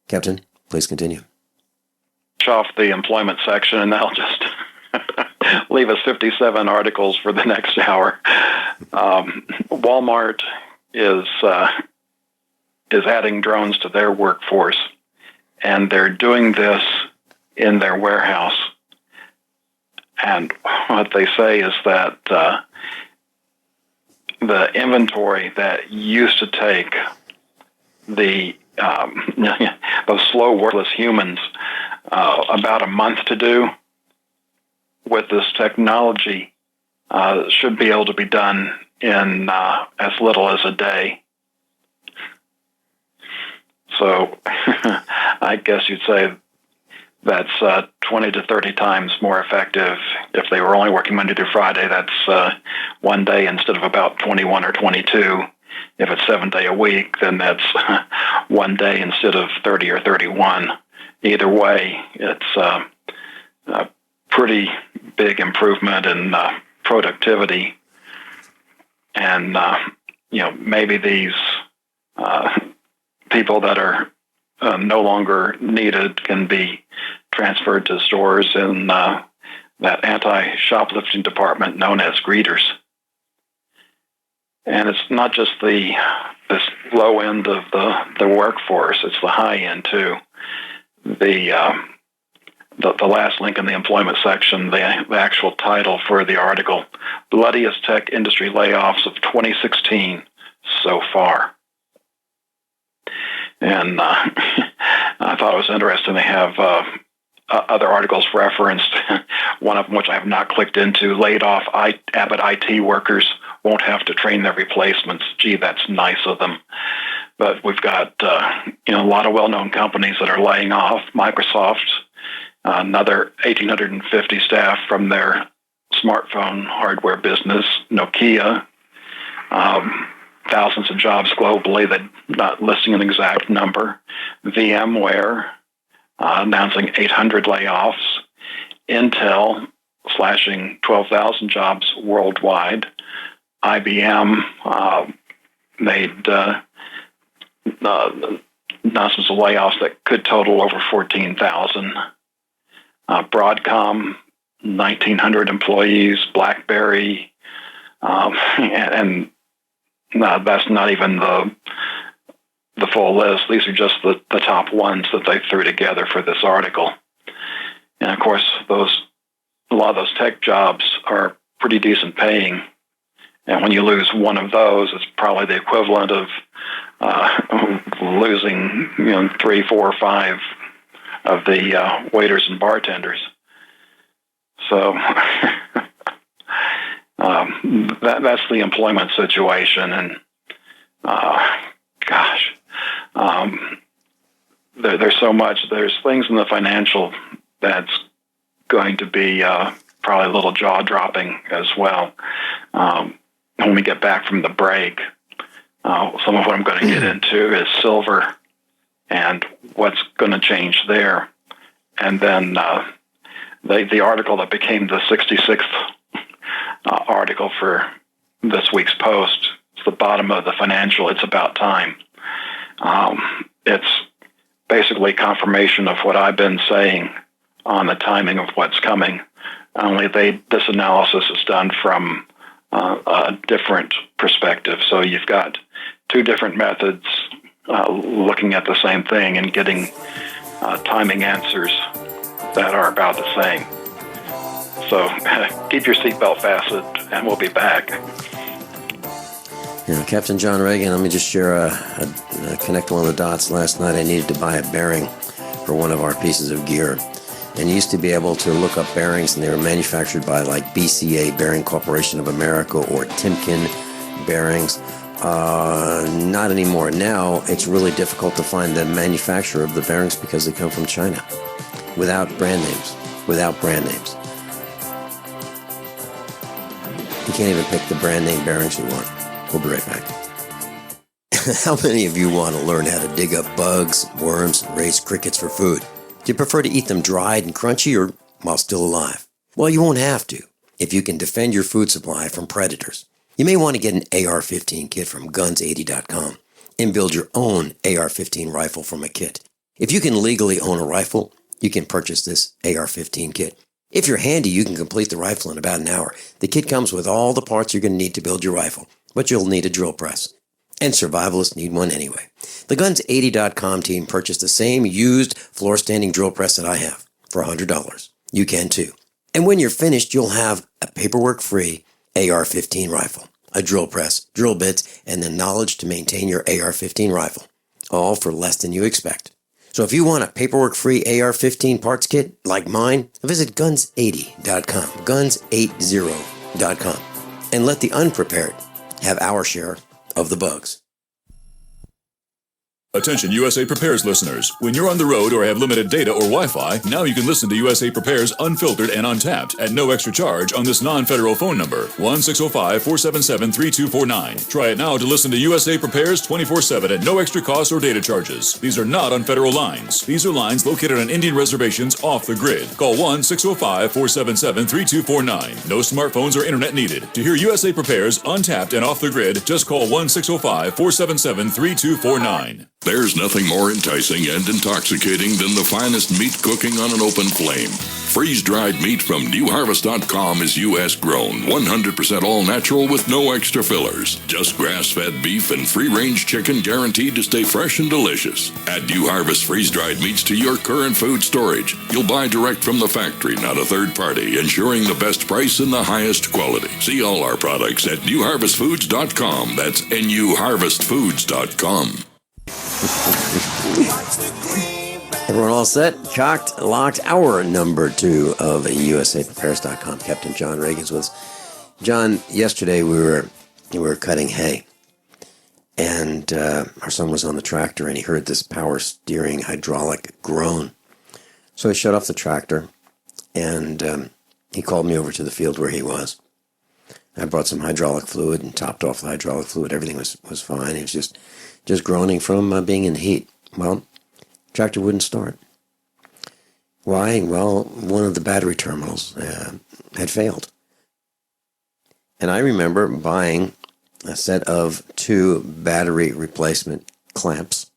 Captain, please continue. Off the employment section, and they'll just leave us 57 articles for the next hour. Walmart is adding drones to their workforce, and they're doing this in their warehouse. And what they say is that the inventory that used to take the those slow, worthless humans about a month to do, with this technology, should be able to be done in as little as a day. So I guess you'd say that's 20 to 30 times more effective. If they were only working Monday through Friday, that's one day instead of about 21 or 22. If it's 7 day a week, then that's one day instead of 30 or 31. Either way, it's a pretty big improvement in productivity. And, maybe these people that are no longer needed can be transferred to stores in that anti-shoplifting department known as greeters. And it's not just this low end of the workforce, it's the high end too. The last link in the employment section, the actual title for the article, Bloodiest Tech Industry Layoffs of 2016 So Far. And I thought it was interesting. They have other articles referenced, one of them which I have not clicked into, laid off Abbott IT workers won't have to train their replacements. Gee, that's nice of them. But we've got a lot of well-known companies that are laying off. Microsoft, another 1,850 staff from their smartphone hardware business. Nokia, thousands of jobs globally. They're not listing an exact number. VMware announcing 800 layoffs. Intel slashing 12,000 jobs worldwide. IBM made nonsense of layoffs that could total over 14,000. Broadcom, 1,900 employees. BlackBerry, and that's not even the full list. These are just the top ones that they threw together for this article. And of course, a lot of those tech jobs are pretty decent paying. And when you lose one of those, it's probably the equivalent of losing 3, 4, or 5 of the waiters and bartenders. So that's the employment situation. And there's so much. There's things in the financial that's going to be probably a little jaw-dropping as well. When we get back from the break, some of what I'm going to get into is silver and what's going to change there. And then the article that became the 66th article for this week's post, it's the bottom of the financial, It's About Time. It's basically confirmation of what I've been saying on the timing of what's coming. Only this analysis is done from a different perspective. So you've got two different methods looking at the same thing and getting timing answers that are about the same. So keep your seatbelt fastened, and we'll be back. Captain John Regan, let me just share connect one of the dots. Last night I needed to buy a bearing for one of our pieces of gear. And you used to be able to look up bearings, and they were manufactured by like BCA, Bearing Corporation of America, or Timken Bearings. Not anymore. Now it's really difficult to find the manufacturer of the bearings because they come from China without brand names. You can't even pick the brand name bearings you want. We'll be right back. How many of you want to learn how to dig up bugs, worms, and raise crickets for food? Do you prefer to eat them dried and crunchy or while still alive? Well, you won't have to if you can defend your food supply from predators. You may want to get an AR-15 kit from guns80.com and build your own AR-15 rifle from a kit. If you can legally own a rifle, you can purchase this AR-15 kit. If you're handy, you can complete the rifle in about an hour. The kit comes with all the parts you're going to need to build your rifle, but you'll need a drill press. And survivalists need one anyway. The Guns80.com team purchased the same used floor-standing drill press that I have for $100. You can too. And when you're finished, you'll have a paperwork-free AR-15 rifle, a drill press, drill bits, and the knowledge to maintain your AR-15 rifle, all for less than you expect. So if you want a paperwork-free AR-15 parts kit like mine, visit Guns80.com, Guns80.com, and let the unprepared have our share of the bugs. Attention USA Prepares listeners. When you're on the road or have limited data or Wi-Fi, now you can listen to USA Prepares unfiltered and untapped at no extra charge on this non-federal phone number, 1-605-477-3249. Try it now to listen to USA Prepares 24/7 at no extra cost or data charges. These are not on federal lines. These are lines located on Indian reservations off the grid. Call 1-605-477-3249. No smartphones or internet needed. To hear USA Prepares untapped and off the grid, just call 1-605-477-3249. There's nothing more enticing and intoxicating than the finest meat cooking on an open flame. Freeze-dried meat from newharvest.com is U.S. grown, 100% all natural with no extra fillers. Just grass-fed beef and free-range chicken guaranteed to stay fresh and delicious. Add New Harvest freeze-dried meats to your current food storage. You'll buy direct from the factory, not a third party, ensuring the best price and the highest quality. See all our products at newharvestfoods.com. That's newharvestfoods.com. Everyone all set? Cocked, locked. Hour number 2 of USAPrepares.com. Captain John Regan's with us. John, yesterday we were cutting hay, and our son was on the tractor, and he heard this power steering hydraulic groan. So he shut off the tractor, and he called me over to the field where he was. I brought some hydraulic fluid and topped off the hydraulic fluid. Everything was fine. He was just groaning from being in heat. Well, tractor wouldn't start. Why? Well, one of the battery terminals had failed. And I remember buying a set of 2 battery replacement clamps,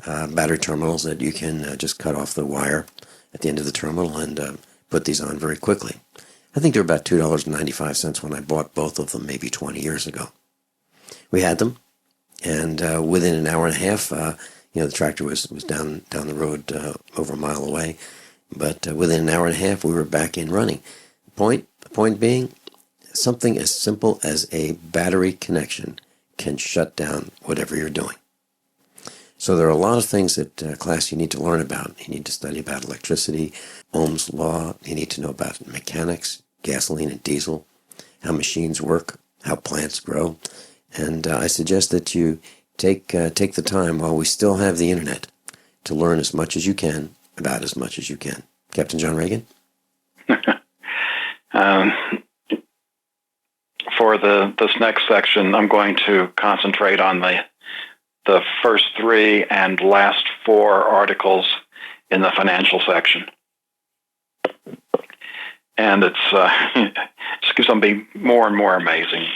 battery terminals that you can just cut off the wire at the end of the terminal and put these on very quickly. I think they were about $2.95 when I bought both of them maybe 20 years ago. We had them, and within an hour and a half, the tractor was down the road over a mile away, but within an hour and a half, we were back in running. The point being, something as simple as a battery connection can shut down whatever you're doing. So there are a lot of things that class you need to learn about. You need to study about electricity, Ohm's law. You need to know about mechanics, gasoline and diesel, how machines work, how plants grow. And I suggest that you take the time while we still have the internet to learn as much as you can about as much as you can. Captain John Regan? For this next section, I'm going to concentrate on the first 3 and last 4 articles in the financial section. And it's just keeps on being more and more amazing.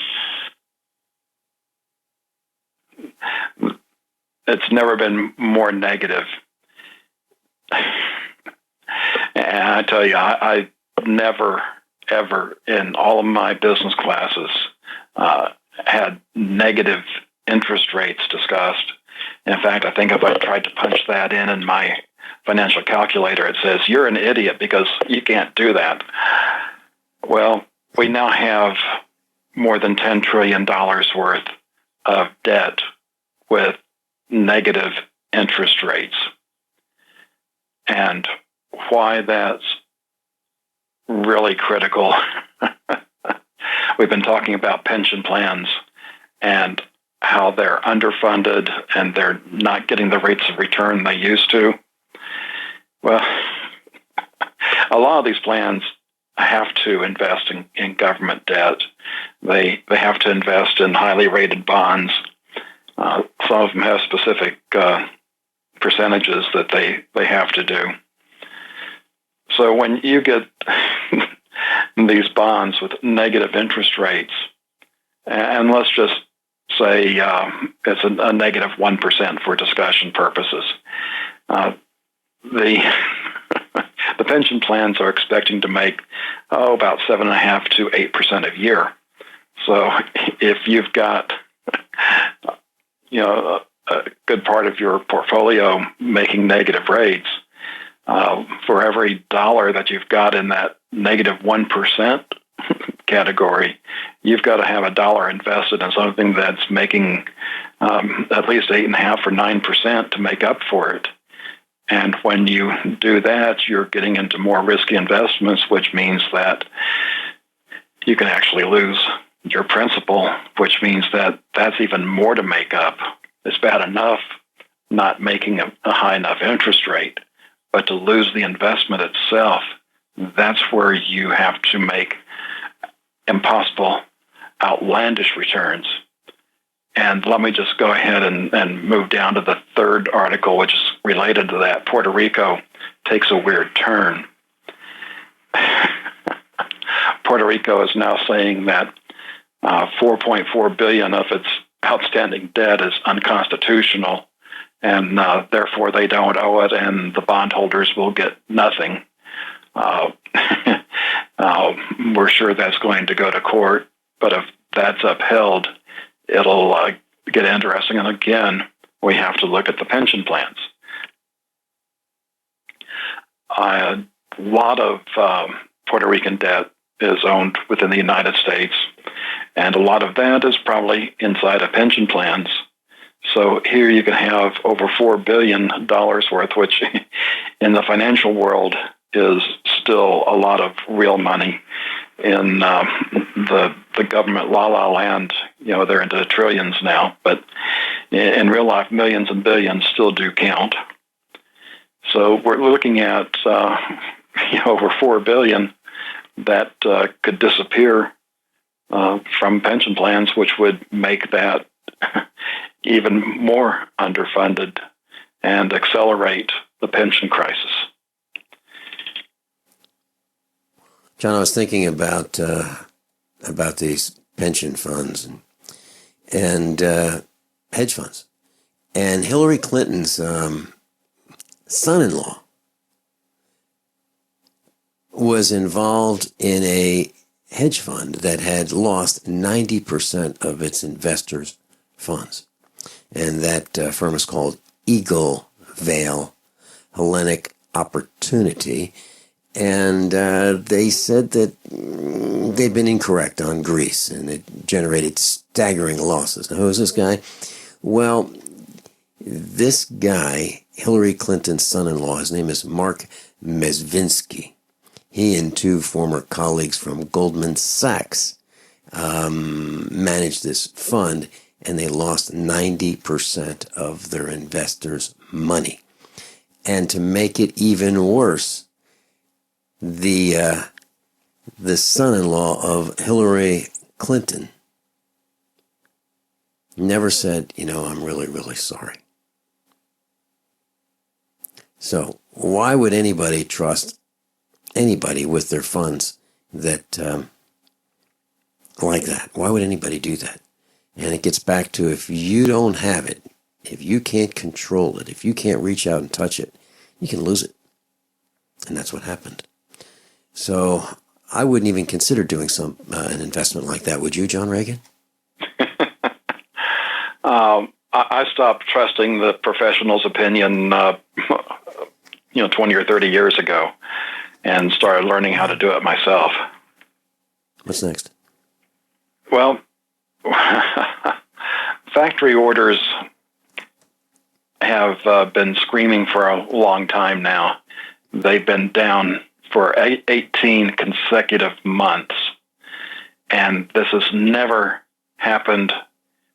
It's never been more negative. And I tell you, I never, ever in all of my business classes had negative interest rates discussed. In fact, I think if I tried to punch that in my financial calculator, it says, you're an idiot because you can't do that. Well, we now have more than $10 trillion worth of debt with negative interest rates. And why that's really critical. We've been talking about pension plans and how they're underfunded and they're not getting the rates of return they used to. Well, a lot of these plans have to invest in government debt. They have to invest in highly rated bonds. Some of them have specific percentages that they have to do. So when you get these bonds with negative interest rates, and let's just say it's a negative 1% for discussion purposes, the pension plans are expecting to make about 7.5 to 8% a year. So if you've got a good part of your portfolio making negative rates, for every dollar that you've got in that negative 1% category, you've got to have a dollar invested in something that's making at least 8.5 or 9% to make up for it. And when you do that, you're getting into more risky investments, which means that you can actually lose your principal, which means that that's even more to make up. It's bad enough not making a high enough interest rate, but to lose the investment itself, that's where you have to make impossible, outlandish returns. And let me just go ahead and move down to the third article, which is related to that. Puerto Rico takes a weird turn. Puerto Rico is now saying that $4.4 billion of its outstanding debt is unconstitutional, and therefore they don't owe it, and the bondholders will get nothing. We're sure that's going to go to court, but if that's upheld, it'll get interesting. And again, we have to look at the pension plans. A lot of Puerto Rican debt is owned within the United States, and a lot of that is probably inside of pension plans. So here you can have over $4 billion worth, which in the financial world is still a lot of real money. In the government la-la land, they're into trillions now, but in real life, millions and billions still do count. So we're looking at over $4 billion that could disappear from pension plans, which would make that even more underfunded and accelerate the pension crisis. John, I was thinking about these pension funds and hedge funds, and Hillary Clinton's son-in-law was involved in a hedge fund that had lost 90% of its investors' funds, and that firm is called Eagle Vale Hellenic Opportunity. And they said that they'd been incorrect on Greece, and it generated staggering losses. Now, who is this guy? Well, this guy, Hillary Clinton's son-in-law, his name is Mark Mezvinsky. He and two former colleagues from Goldman Sachs managed this fund, and they lost 90% of their investors' money. And to make it even worse, the son-in-law of Hillary Clinton never said, I'm really, really sorry. So why would anybody trust anybody with their funds that like that? Why would anybody do that? And it gets back to, if you don't have it, if you can't control it, if you can't reach out and touch it, you can lose it. And that's what happened. So I wouldn't even consider doing an investment like that. Would you, John Regan? I stopped trusting the professional's opinion, 20 or 30 years ago, and started learning how to do it myself. What's next? Well, factory orders have been screaming for a long time now. They've been down for 18 consecutive months. And this has never happened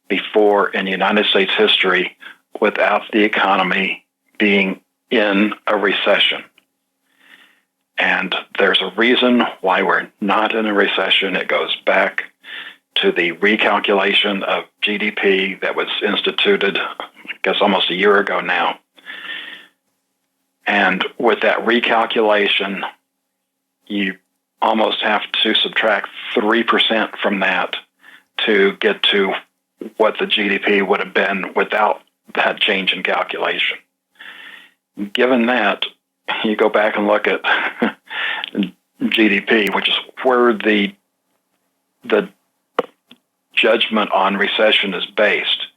before in United States history without the economy being in a recession. And there's a reason why we're not in a recession. It goes back to the recalculation of GDP that was instituted, I guess, almost a year ago now. And with that recalculation, you almost have to subtract 3% from that to get to what the GDP would have been without that change in calculation. Given that, you go back and look at GDP, which is where the judgment on recession is based.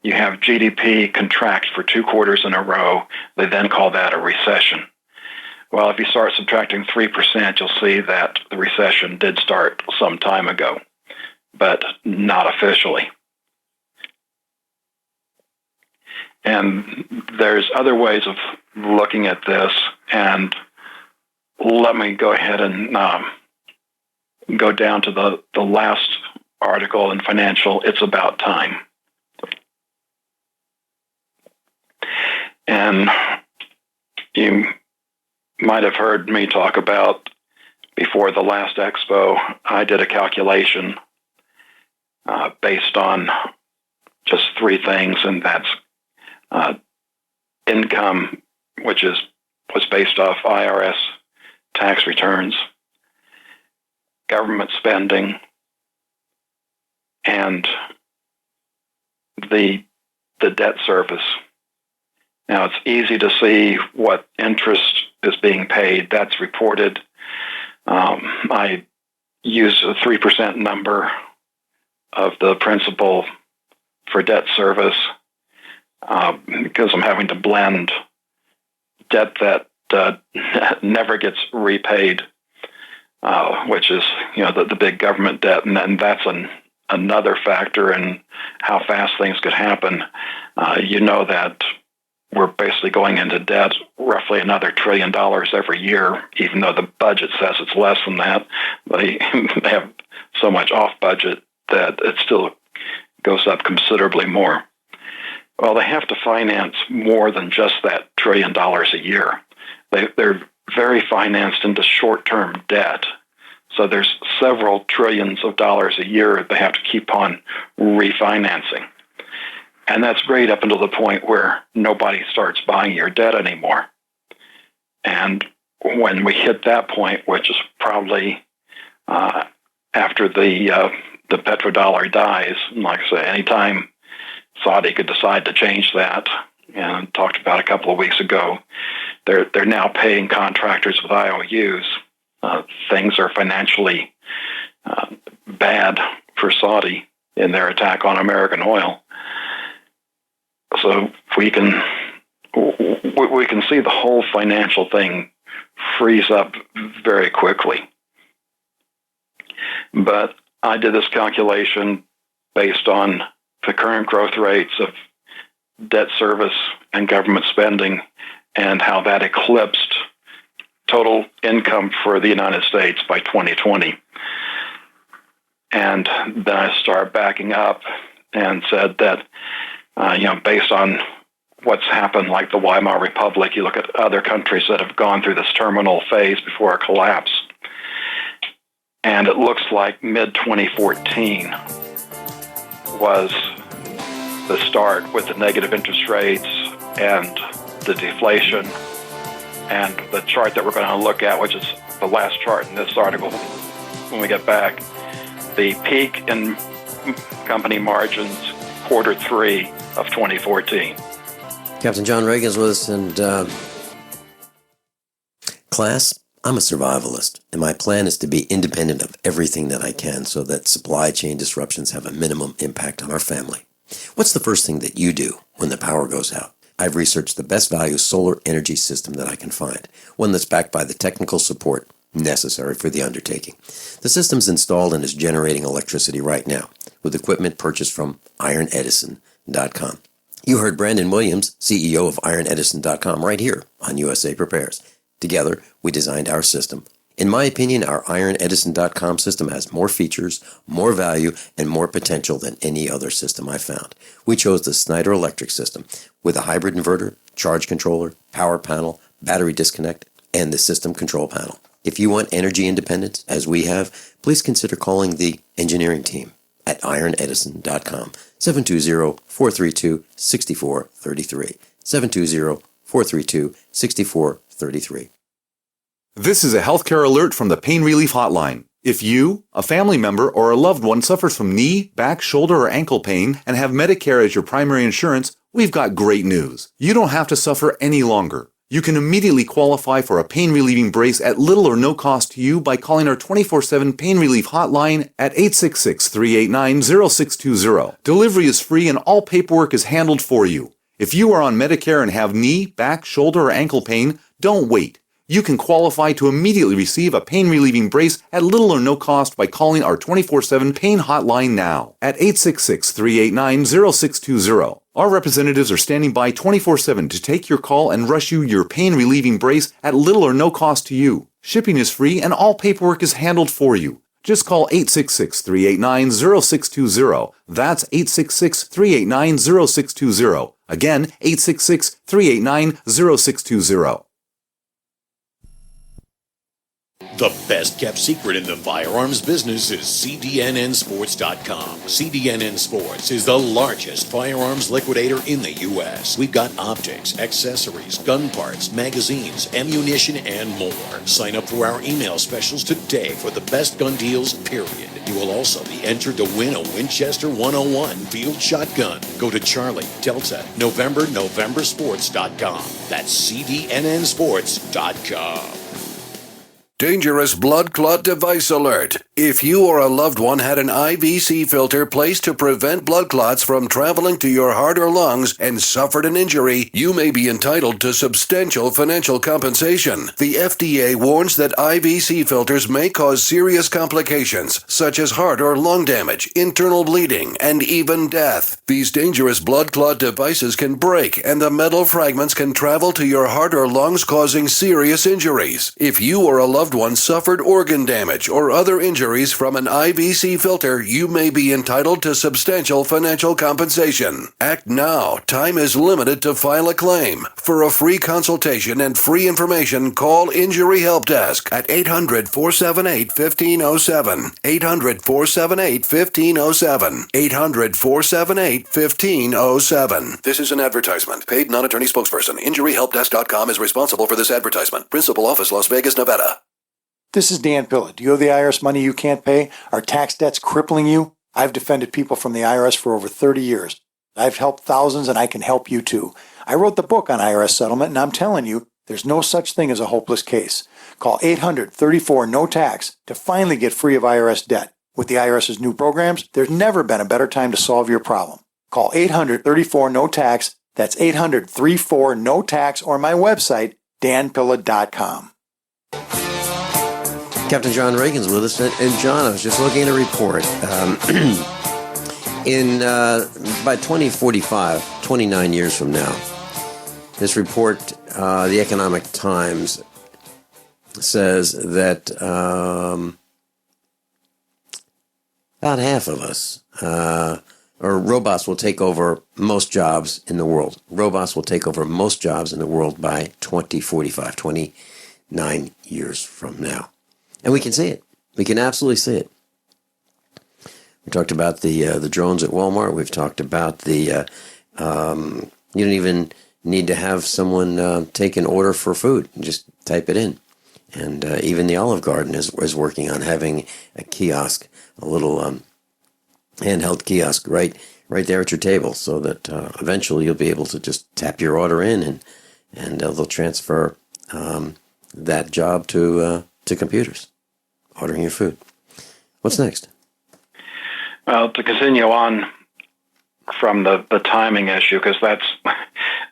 You have GDP contract for 2 quarters in a row. They then call that a recession. Well, if you start subtracting 3%, you'll see that the recession did start some time ago, but not officially. And there's other ways of looking at this, and let me go ahead and go down to the last article in Financial. It's about time. And you might have heard me talk about before the last expo, I did a calculation based on just 3 things, and that's income, which was based off IRS tax returns, government spending, and the debt service. Now, it's easy to see what interest is being paid. That's reported. I use a 3% number of the principal for debt service because I'm having to blend debt that never gets repaid, which is the big government debt, and then that's another factor in how fast things could happen. That we're basically going into debt roughly another $1 trillion every year, even though the budget says it's less than that. They have so much off budget that it still goes up considerably more. Well, they have to finance more than just that $1 trillion a year. They're very financed into short-term debt. So there's several trillions of dollars a year they have to keep on refinancing. And that's great up until the point where nobody starts buying your debt anymore. And when we hit that point, which is probably after the petrodollar dies, like I say, anytime Saudi could decide to change that, and talked about a couple of weeks ago, they're now paying contractors with IOUs. Things are financially bad for Saudi in their attack on American oil. So we can see the whole financial thing freeze up very quickly. But I did this calculation based on the current growth rates of debt service and government spending and how that eclipsed total income for the United States by 2020. And then I started backing up and said that, based on what's happened, like the Weimar Republic, you look at other countries that have gone through this terminal phase before a collapse. And it looks like mid-2014 was the start with the negative interest rates and the deflation. And the chart that we're going to look at, which is the last chart in this article when we get back, the peak in company margins, Q3 of 2014. Captain John Regan's with us, and class, I'm a survivalist, and my plan is to be independent of everything that I can so that supply chain disruptions have a minimum impact on our family. What's the first thing that you do when the power goes out? I've researched the best value solar energy system that I can find, one that's backed by the technical support necessary for the undertaking. The system's installed and is generating electricity right now. with equipment purchased from ironedison.com. You heard Brandon Williams, CEO of ironedison.com, right here on USA Prepares. Together, we designed our system. In my opinion, our ironedison.com system has more features, more value, and more potential than any other system I found. We chose the Snyder Electric system with a hybrid inverter, charge controller, power panel, battery disconnect, and the system control panel. If you want energy independence, as we have, please consider calling the engineering team at ironedison.com, 720-432-6433, 720-432-6433. This is a healthcare alert from the Pain Relief Hotline. If you, a family member, or a loved one suffers from knee, back, shoulder, or ankle pain and have Medicare as your primary insurance, we've got great news. You don't have to suffer any longer. You can immediately qualify for a pain-relieving brace at little or no cost to you by calling our 24/7 Pain Relief Hotline at 866-389-0620. Delivery is free and all paperwork is handled for you. If you are on Medicare and have knee, back, shoulder, or ankle pain, don't wait. You can qualify to immediately receive a pain-relieving brace at little or no cost by calling our 24/7 Pain Hotline now at 866-389-0620. Our representatives are standing by 24/7 to take your call and rush you your pain-relieving brace at little or no cost to you. Shipping is free and all paperwork is handled for you. Just call 866-389-0620. That's 866-389-0620. Again, 866-389-0620. The best kept secret in the firearms business is CDNNsports.com. CDNN Sports is the largest firearms liquidator in the U.S. We've got optics, accessories, gun parts, magazines, ammunition, and more. Sign up for our email specials today for the best gun deals, period. You will also be entered to win a Winchester 101 field shotgun. Go to Charlie, Delta, Novembersports.com. That's CDNNsports.com. Dangerous blood clot device alert. If you or a loved one had an IVC filter placed to prevent blood clots from traveling to your heart or lungs and suffered an injury, you may be entitled to substantial financial compensation. The FDA warns that IVC filters may cause serious complications, such as heart or lung damage, internal bleeding, and even death. These dangerous blood clot devices can break, and the metal fragments can travel to your heart or lungs, causing serious injuries. If you or a loved one suffered organ damage or other injuries from an IVC filter, you may be entitled to substantial financial compensation. Act now. Time is limited to file a claim. For a free consultation and free information, call Injury Help Desk at 800-478-1507. 800-478-1507. 800-478-1507. This is an advertisement. Paid non-attorney spokesperson. InjuryHelpDesk.com is responsible for this advertisement. Principal office, Las Vegas, Nevada. This is Dan Pilla. Do you owe the IRS money you can't pay? Are tax debts crippling you? I've defended people from the IRS for over 30 years. I've helped thousands, and I can help you too. I wrote the book on IRS settlement, and I'm telling you, there's no such thing as a hopeless case. Call 800-34-NO-TAX to finally get free of IRS debt. With the IRS's new programs, there's never been a better time to solve your problem. Call 800-34-NO-TAX. That's 800-34-NO-TAX, or my website, danpilla.com. Captain John Regan's with us, and John, I was just looking at a report. By 2045, 29 years from now, this report, the Economic Times, says that about half of us, or robots will take over most jobs in the world. Robots will take over most jobs in the world by 2045, 29 years from now. And we can see it. We can absolutely see it. We talked about the drones at Walmart. We've talked about the you don't even need to have someone take an order for food. Just type it in. And even the Olive Garden is working on having a kiosk, a little handheld kiosk right there at your table, so that eventually you'll be able to just tap your order in, and they'll transfer that job to computers, ordering your food. What's next? Well, to continue on from the timing issue, because that's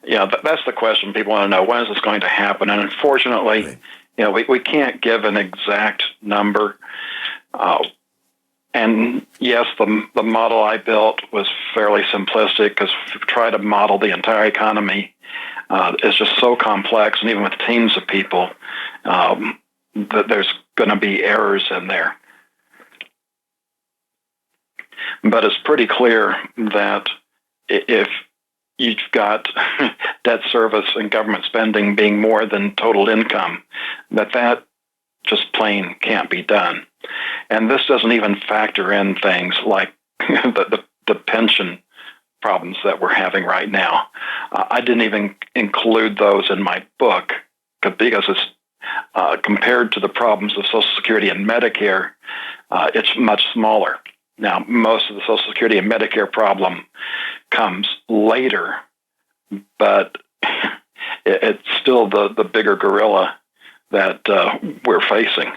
the question people want to know. When is this going to happen? And unfortunately, we can't give an exact number. And And yes, the model I built was fairly simplistic because to try to model the entire economy is just so complex, and even with teams of people, that there's going to be errors in there. But it's pretty clear that if you've got debt service and government spending being more than total income, that just plain can't be done. And this doesn't even factor in things like the pension problems that we're having right now. I didn't even include those in my book because it's compared to the problems of Social Security and Medicare, it's much smaller. Now, most of the Social Security and Medicare problem comes later, but it's still the bigger gorilla that we're facing.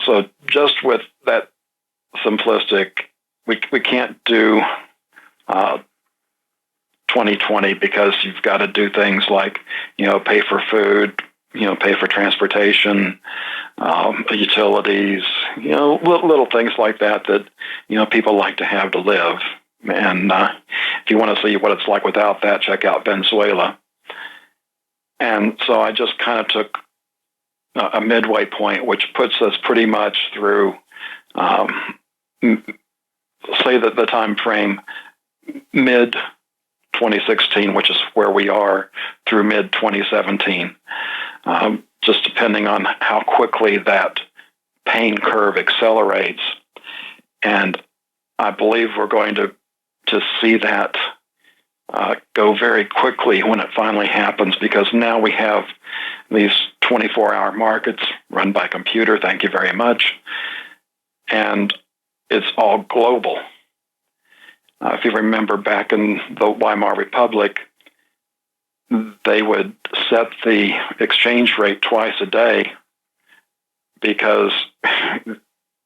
So just with that simplistic, we can't do 2020 because you've got to do things like, pay for food, pay for transportation, utilities, little things like that people like to have to live. And if you want to see what it's like without that, check out Venezuela. And so I just kind of took a midway point, which puts us pretty much through, say that the time frame mid-2016, which is where we are, through mid-2017, just depending on how quickly that pain curve accelerates. And I believe we're going to see that go very quickly when it finally happens, because now we have these 24-hour markets run by computer, thank you very much, and it's all global. If you remember back in the Weimar Republic, they would set the exchange rate twice a day because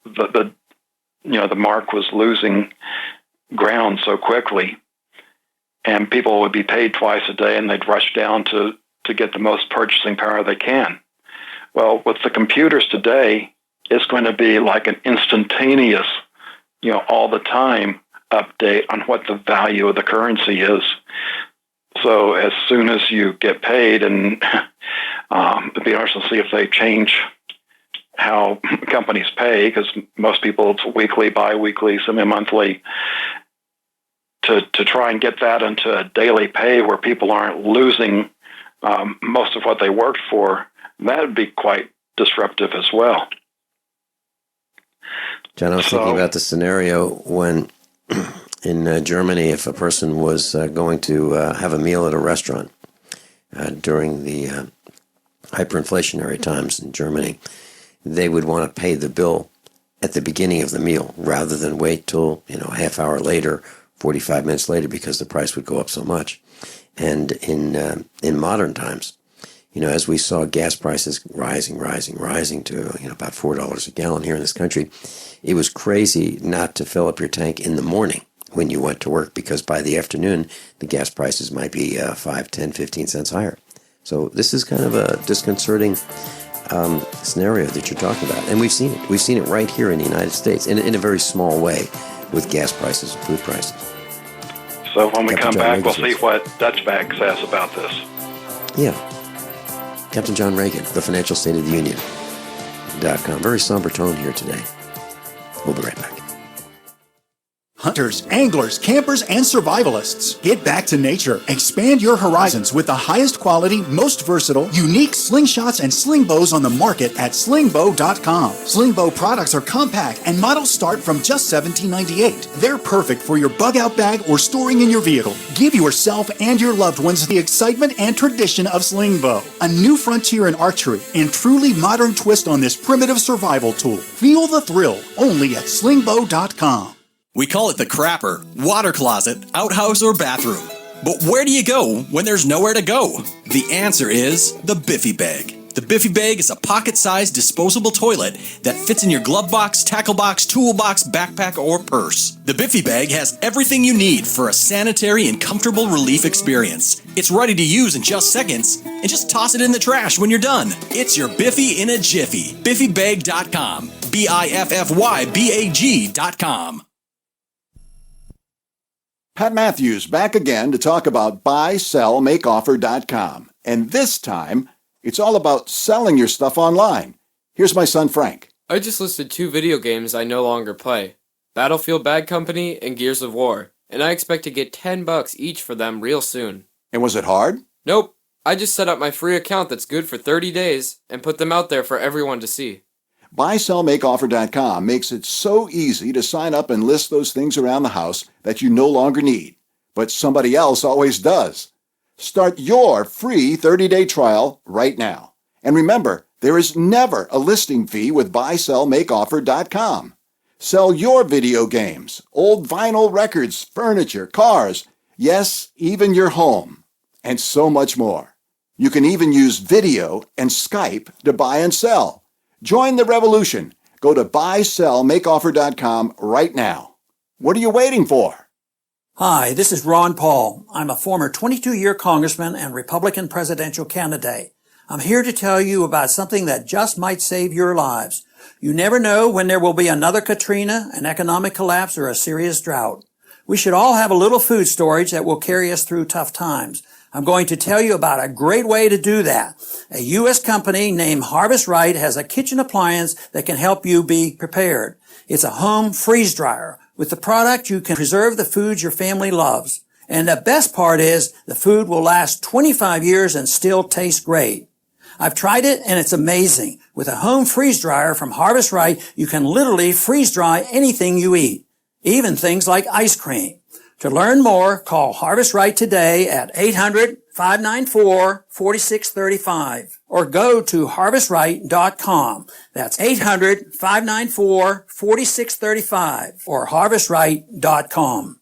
the mark was losing ground so quickly, and people would be paid twice a day, and they'd rush down to get the most purchasing power they can. Well, with the computers today, it's going to be like an instantaneous, all the time update on what the value of the currency is. So as soon as you get paid, and it'd be interesting to see if they change how companies pay, because most people it's weekly, bi-weekly, semi-monthly, to try and get that into a daily pay where people aren't losing most of what they worked for, that would be quite disruptive as well. John, I was thinking about the scenario when in Germany, if a person was going to have a meal at a restaurant during the hyperinflationary times in Germany, they would want to pay the bill at the beginning of the meal rather than wait till, a half hour later, 45 minutes later, because the price would go up so much. And in modern times, as we saw gas prices rising to, about $4 a gallon here in this country, it was crazy not to fill up your tank in the morning when you went to work, because by the afternoon, the gas prices might be 5, 10, 15 cents higher. So this is kind of a disconcerting scenario that you're talking about. And we've seen it. We've seen it right here in the United States in a very small way with gas prices and food prices. So when we come back, we'll see what Dutch Bag says about this. Yeah. Captain John Regan, the Financial State of the Union.com. Very somber tone here today. We'll be right back. Hunters, anglers, campers, and survivalists. Get back to nature. Expand your horizons with the highest quality, most versatile, unique slingshots and sling bows on the market at slingbow.com. Sling bow products are compact and models start from just $17.98. They're perfect for your bug out bag or storing in your vehicle. Give yourself and your loved ones the excitement and tradition of sling bow. A new frontier in archery and truly modern twist on this primitive survival tool. Feel the thrill only at slingbow.com. We call it the crapper, water closet, outhouse, or bathroom. But where do you go when there's nowhere to go? The answer is the Biffy Bag. The Biffy Bag is a pocket-sized disposable toilet that fits in your glove box, tackle box, toolbox, backpack, or purse. The Biffy Bag has everything you need for a sanitary and comfortable relief experience. It's ready to use in just seconds, and just toss it in the trash when you're done. It's your Biffy in a jiffy. Biffybag.com. BIFFYBAG.com. Pat Matthews back again to talk about buysellmakeoffer.com. And this time, it's all about selling your stuff online. Here's my son Frank. I just listed 2 video games I no longer play. Battlefield Bad Company and Gears of War. And I expect to get $10 each for them real soon. And was it hard? Nope. I just set up my free account that's good for 30 days and put them out there for everyone to see. buysellmakeoffer.com makes it so easy to sign up and list those things around the house that you no longer need, but somebody else always does. Start your free 30-day trial right now. And remember, there is never a listing fee with buysellmakeoffer.com. Sell your video games, old vinyl records, furniture, cars, yes, even your home, and so much more. You can even use video and Skype to buy and sell. Join the revolution. Go to buysellmakeoffer.com right now. What are you waiting for? Hi, this is Ron Paul. I'm a former 22-year congressman and Republican presidential candidate. I'm here to tell you about something that just might save your lives. You never know when there will be another Katrina, an economic collapse, or a serious drought. We should all have a little food storage that will carry us through tough times. I'm going to tell you about a great way to do that. A U.S. company named Harvest Right has a kitchen appliance that can help you be prepared. It's a home freeze dryer. With the product, you can preserve the foods your family loves. And the best part is the food will last 25 years and still taste great. I've tried it and it's amazing. With a home freeze dryer from Harvest Right, you can literally freeze dry anything you eat, even things like ice cream. To learn more, call Harvest Right today at 800-594-4635 or go to harvestright.com. That's 800-594-4635 or harvestright.com.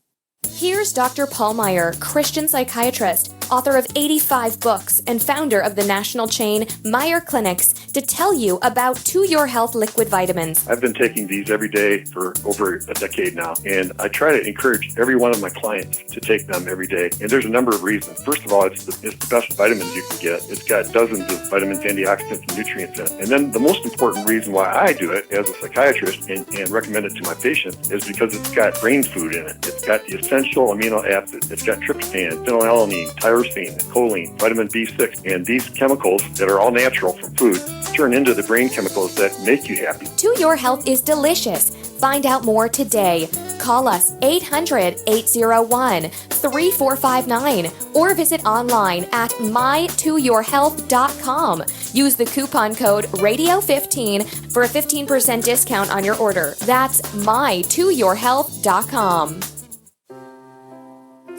Here's Dr. Paul Meyer, Christian psychiatrist, author of 85 books and founder of the national chain Meyer Clinics, to tell you about To Your Health liquid vitamins. I've been taking these every day for over a decade now, and I try to encourage every one of my clients to take them every day. And there's a number of reasons. First of all, it's the best vitamins you can get. It's got dozens of vitamins, antioxidants, and nutrients in it. And then the most important reason why I do it as a psychiatrist and recommend it to my patients is because it's got brain food in it. It's got the essential amino acids. It's got tryptophan, phenylalanine, tyrosine, choline, vitamin B6, and these chemicals that are all natural from food turn into the brain chemicals that make you happy. To Your Health is delicious. Find out more today. Call us 800-801-3459 or visit online at mytoyourhealth.com. Use the coupon code RADIO15 for a 15% discount on your order. That's mytoyourhealth.com.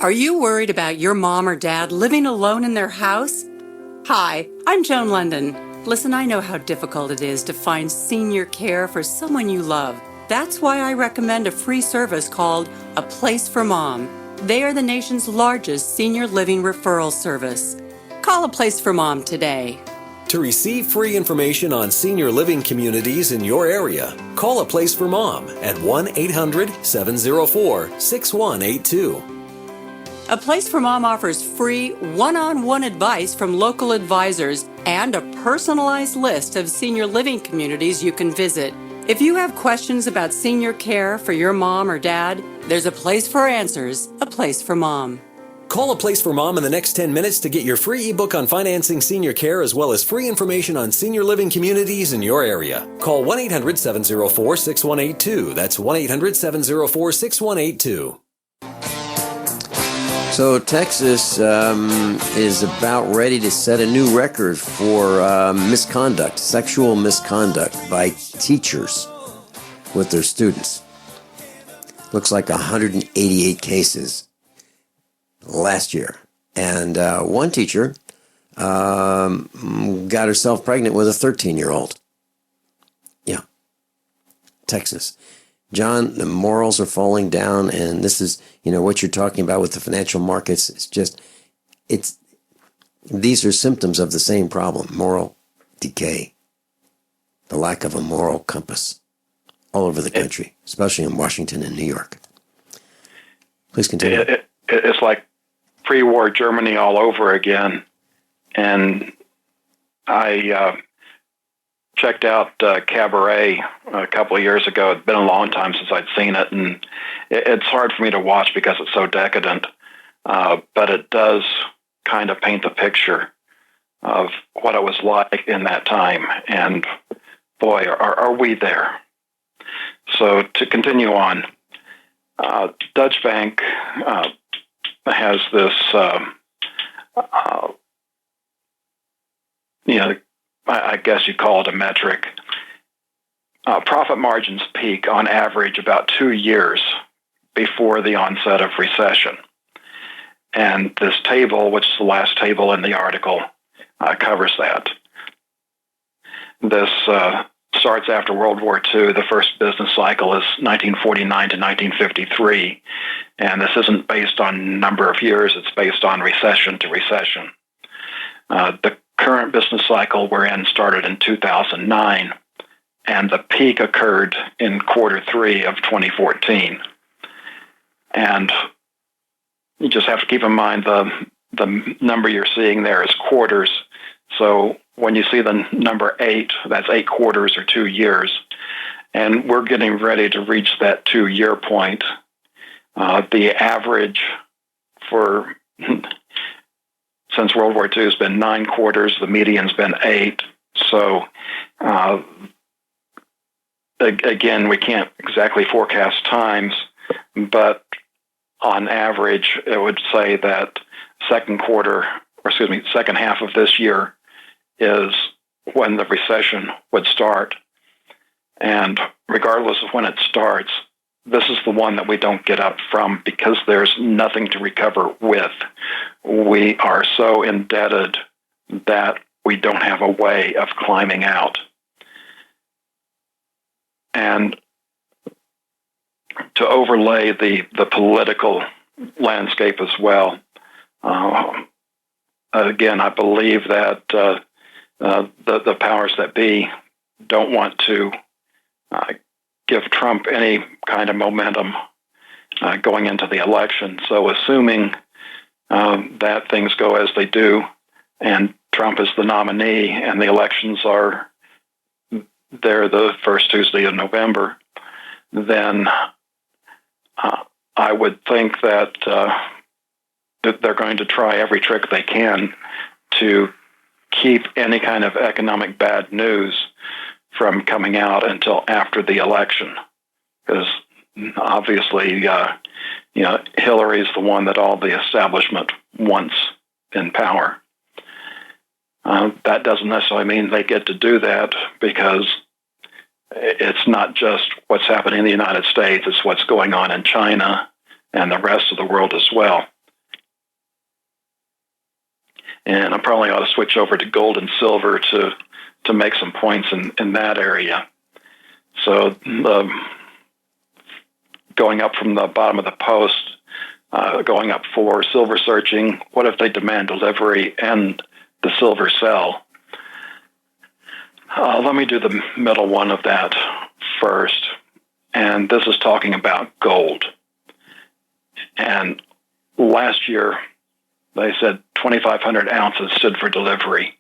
Are you worried about your mom or dad living alone in their house? Hi, I'm Joan London. Listen, I know how difficult it is to find senior care for someone you love. That's why I recommend a free service called A Place for Mom. They are the nation's largest senior living referral service. Call A Place for Mom today. To receive free information on senior living communities in your area, call A Place for Mom at 1-800-704-6182. A Place for Mom offers free one-on-one advice from local advisors and a personalized list of senior living communities you can visit. If you have questions about senior care for your mom or dad, there's a place for answers, A Place for Mom. Call A Place for Mom in the next 10 minutes to get your free ebook on financing senior care as well as free information on senior living communities in your area. Call 1-800-704-6182. That's 1-800-704-6182. So Texas is about ready to set a new record for misconduct, sexual misconduct by teachers with their students. Looks like 188 cases last year. And one teacher got herself pregnant with a 13-year-old. Yeah, Texas. John, the morals are falling down, and this is, what you're talking about with the financial markets. These are symptoms of the same problem, moral decay, the lack of a moral compass all over the country, especially in Washington and New York. Please continue. It's like pre-war Germany all over again, and I checked out Cabaret a couple of years ago. It's been a long time since I'd seen it, and it's hard for me to watch because it's so decadent. But it does kind of paint the picture of what it was like in that time. And boy, are we there. So to continue on, Deutsche Bank has this, I guess you call it a metric. Profit margins peak on average about 2 years before the onset of recession. And this table, which is the last table in the article, covers that. This starts after World War II. The first business cycle is 1949 to 1953. And this isn't based on number of years. It's based on recession to recession. The current business cycle we're in started in 2009, and the peak occurred in Q3 of 2014. And you just have to keep in mind the number you're seeing there is quarters. So when you see the number 8, that's 8 quarters or 2 years. And we're getting ready to reach that 2-year point. The average for since World War II has been 9 quarters. The median's been 8. So again, we can't exactly forecast times, but on average, it would say that second half of this year is when the recession would start. And regardless of when it starts, this is the one that we don't get up from because there's nothing to recover with. We are so indebted that we don't have a way of climbing out. And to overlay the political landscape as well, again, I believe that the powers that be don't want to give Trump any kind of momentum going into the election. So assuming that things go as they do and Trump is the nominee and the elections are there the first Tuesday of November, then I would think that they're going to try every trick they can to keep any kind of economic bad news from coming out until after the election. Because obviously, Hillary's the one that all the establishment wants in power. That doesn't necessarily mean they get to do that because it's not just what's happening in the United States, it's what's going on in China and the rest of the world as well. And I probably ought to switch over to gold and silver to make some points in that area. So going up from the bottom of the post, going up for silver searching, what if they demand delivery and the silver sell? Let me do the middle one of that first. And this is talking about gold. And last year, they said 2,500 ounces stood for delivery.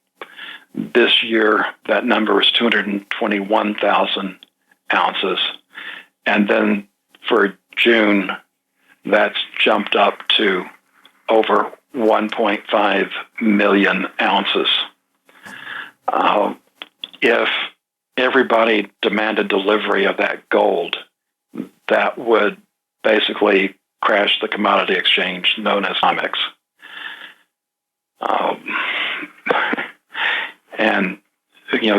This year, that number is 221,000 ounces. And then for June, that's jumped up to over 1.5 million ounces. If everybody demanded delivery of that gold, that would basically crash the commodity exchange known as COMEX. And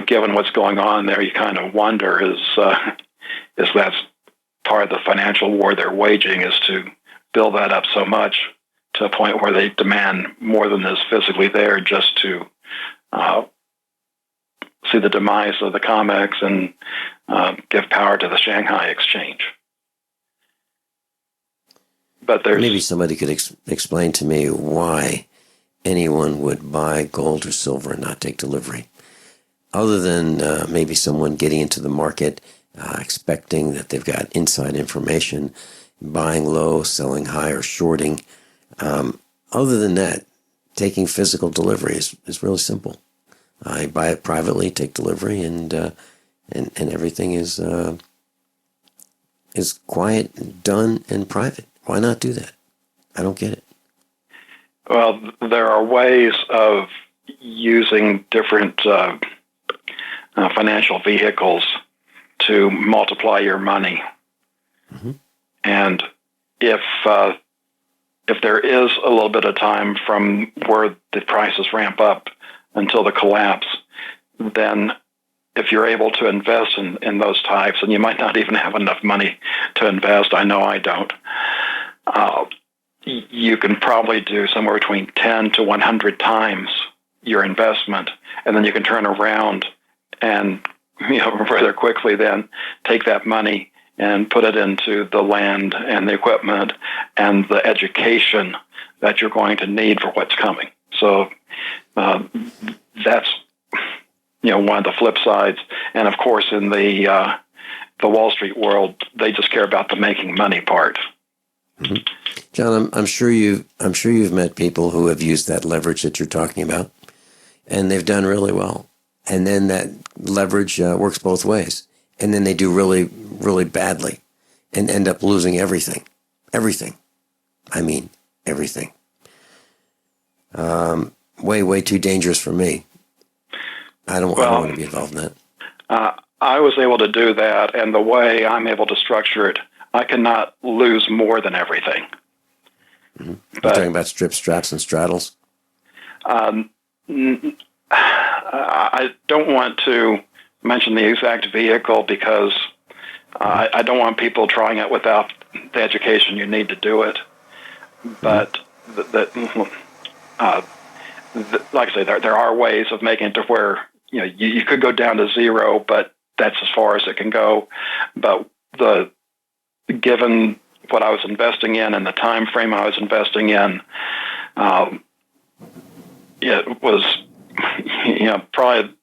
given what's going on there, you kind of wonder is that's part of the financial war they're waging, is to build that up so much to a point where they demand more than is physically there just to see the demise of the COMEX and give power to the Shanghai exchange. But maybe somebody could explain to me why anyone would buy gold or silver and not take delivery, other than maybe someone getting into the market expecting that they've got inside information, buying low, selling high, or shorting. Other than that, taking physical delivery is really simple. I buy it privately, take delivery, and everything is quiet, done, and private. Why not do that? I don't get it. Well, there are ways of using different financial vehicles to multiply your money. Mm-hmm. And if there is a little bit of time from where the prices ramp up until the collapse, then if you're able to invest in those types, and you might not even have enough money to invest, I know I don't, you can probably do somewhere between 10 to 100 times your investment, and then you can turn around and rather quickly then take that money and put it into the land and the equipment and the education that you're going to need for what's coming. So that's one of the flip sides. And of course, in the Wall Street world, they just care about the making money part. Mm-hmm. John, I'm sure you've met people who have used that leverage that you're talking about, and they've done really well. And then that leverage works both ways, and then they do really, really badly, and end up losing everything. Everything. I mean, everything. Way too dangerous for me. I don't want to be involved in that. I was able to do that, and the way I'm able to structure it, I cannot lose more than everything. Mm-hmm. You're talking about strips, straps, and straddles? I don't want to mention the exact vehicle because I don't want people trying it without the education you need to do it. But like I say, there are ways of making it to where you could go down to zero, but that's as far as it can go. But given what I was investing in and the time frame I was investing in, it was probably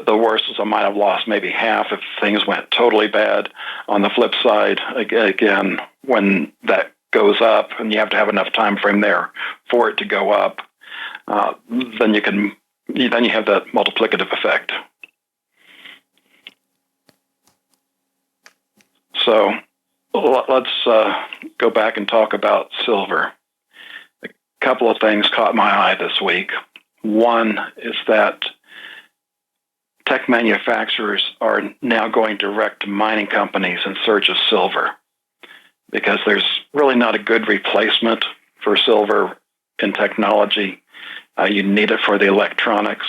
the worst is I might have lost maybe half if things went totally bad. On the flip side, again, when that goes up and you have to have enough time frame there for it to go up, then you have that multiplicative effect. So let's go back and talk about silver. A couple of things caught my eye this week. One is that tech manufacturers are now going direct to mining companies in search of silver because there's really not a good replacement for silver in technology. You need it for the electronics.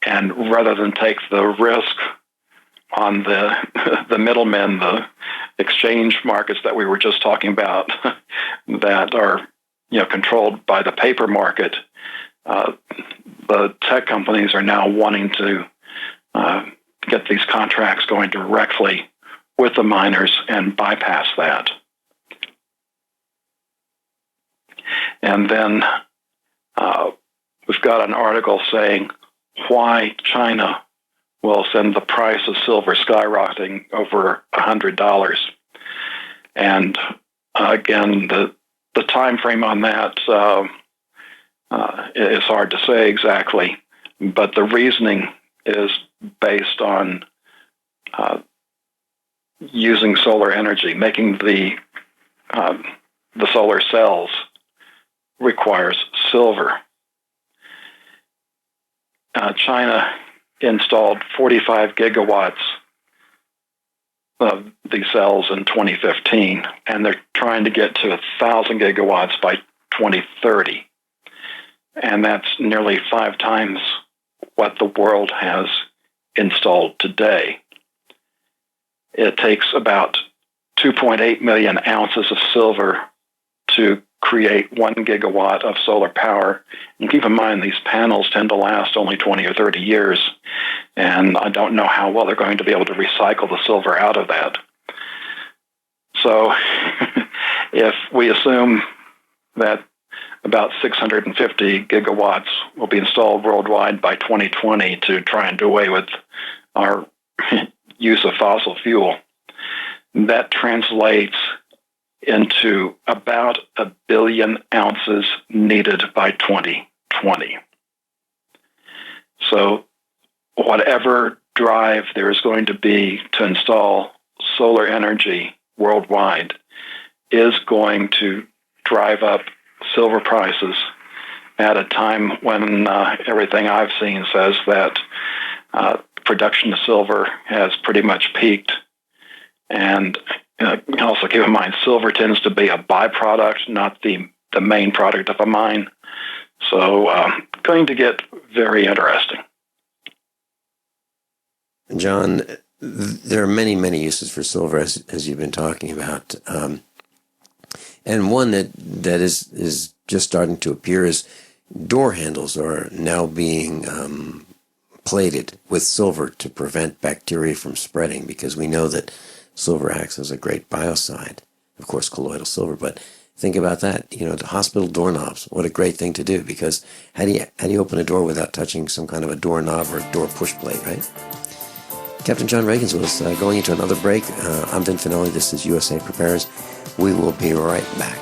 And rather than take the risk on the middlemen, the exchange markets that we were just talking about that are controlled by the paper market, the tech companies are now wanting to get these contracts going directly with the miners and bypass that. And then we've got an article saying why China will send the price of silver skyrocketing over $100. And again, the time frame on that is hard to say exactly, but the reasoning is based on using solar energy. Making the solar cells requires silver. China installed 45 gigawatts of these cells in 2015, and they're trying to get to 1,000 gigawatts by 2030. And that's nearly 5 times what the world has installed today. It takes about 2.8 million ounces of silver to create 1 gigawatt of solar power. And keep in mind, these panels tend to last only 20 or 30 years, and I don't know how well they're going to be able to recycle the silver out of that. So if we assume that about 650 gigawatts will be installed worldwide by 2020 to try and do away with our use of fossil fuel, that translates into about 1 billion ounces needed by 2020. So whatever drive there is going to be to install solar energy worldwide is going to drive up silver prices at a time when everything I've seen says that production of silver has pretty much peaked. And you can also keep in mind, silver tends to be a byproduct, not the main product of a mine. So going to get very interesting. John, there are many, many uses for silver, as you've been talking about. And one that is just starting to appear is door handles are now being plated with silver to prevent bacteria from spreading, because we know that silver acts as a great biocide. Of course, colloidal silver, but think about that. The hospital doorknobs, what a great thing to do, because how do you open a door without touching some kind of a doorknob or a door push plate, right? Captain John Regan's with us, going into another break. I'm Vincent Finelli. This is USA Prepares. We will be right back.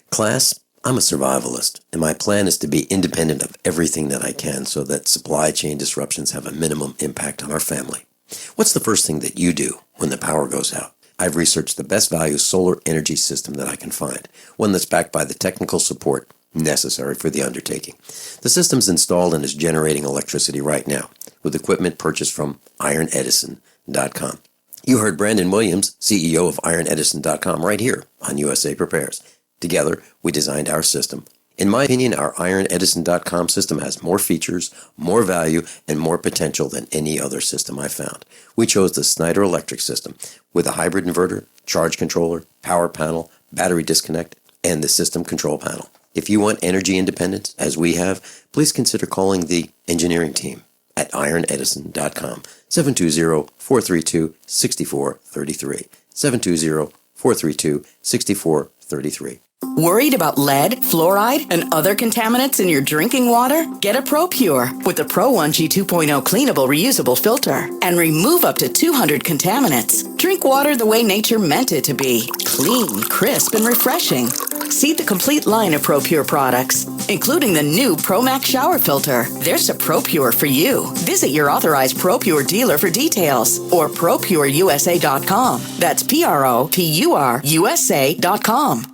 Class, I'm a survivalist, and my plan is to be independent of everything that I can so that supply chain disruptions have a minimum impact on our family. What's the first thing that you do when the power goes out? I've researched the best value solar energy system that I can find, one that's backed by the technical support necessary for the undertaking. The system's installed and is generating electricity right now with equipment purchased from IronEdison.com. You heard Brandon Williams, CEO of IronEdison.com, right here on USA Prepares. Together, we designed our system. In my opinion, our IronEdison.com system has more features, more value, and more potential than any other system I found. We chose the Snyder Electric system with a hybrid inverter, charge controller, power panel, battery disconnect, and the system control panel. If you want energy independence, as we have, please consider calling the engineering team at IronEdison.com, 720-432-6433, 720-432-6433. Worried about lead, fluoride, and other contaminants in your drinking water? Get a ProPure with the Pro 1G 2.0 cleanable reusable filter and remove up to 200 contaminants. Drink water the way nature meant it to be. Clean, crisp, and refreshing. See the complete line of ProPure products, including the new ProMax shower filter. There's a ProPure for you. Visit your authorized ProPure dealer for details or ProPureUSA.com. That's ProPureUSA.com.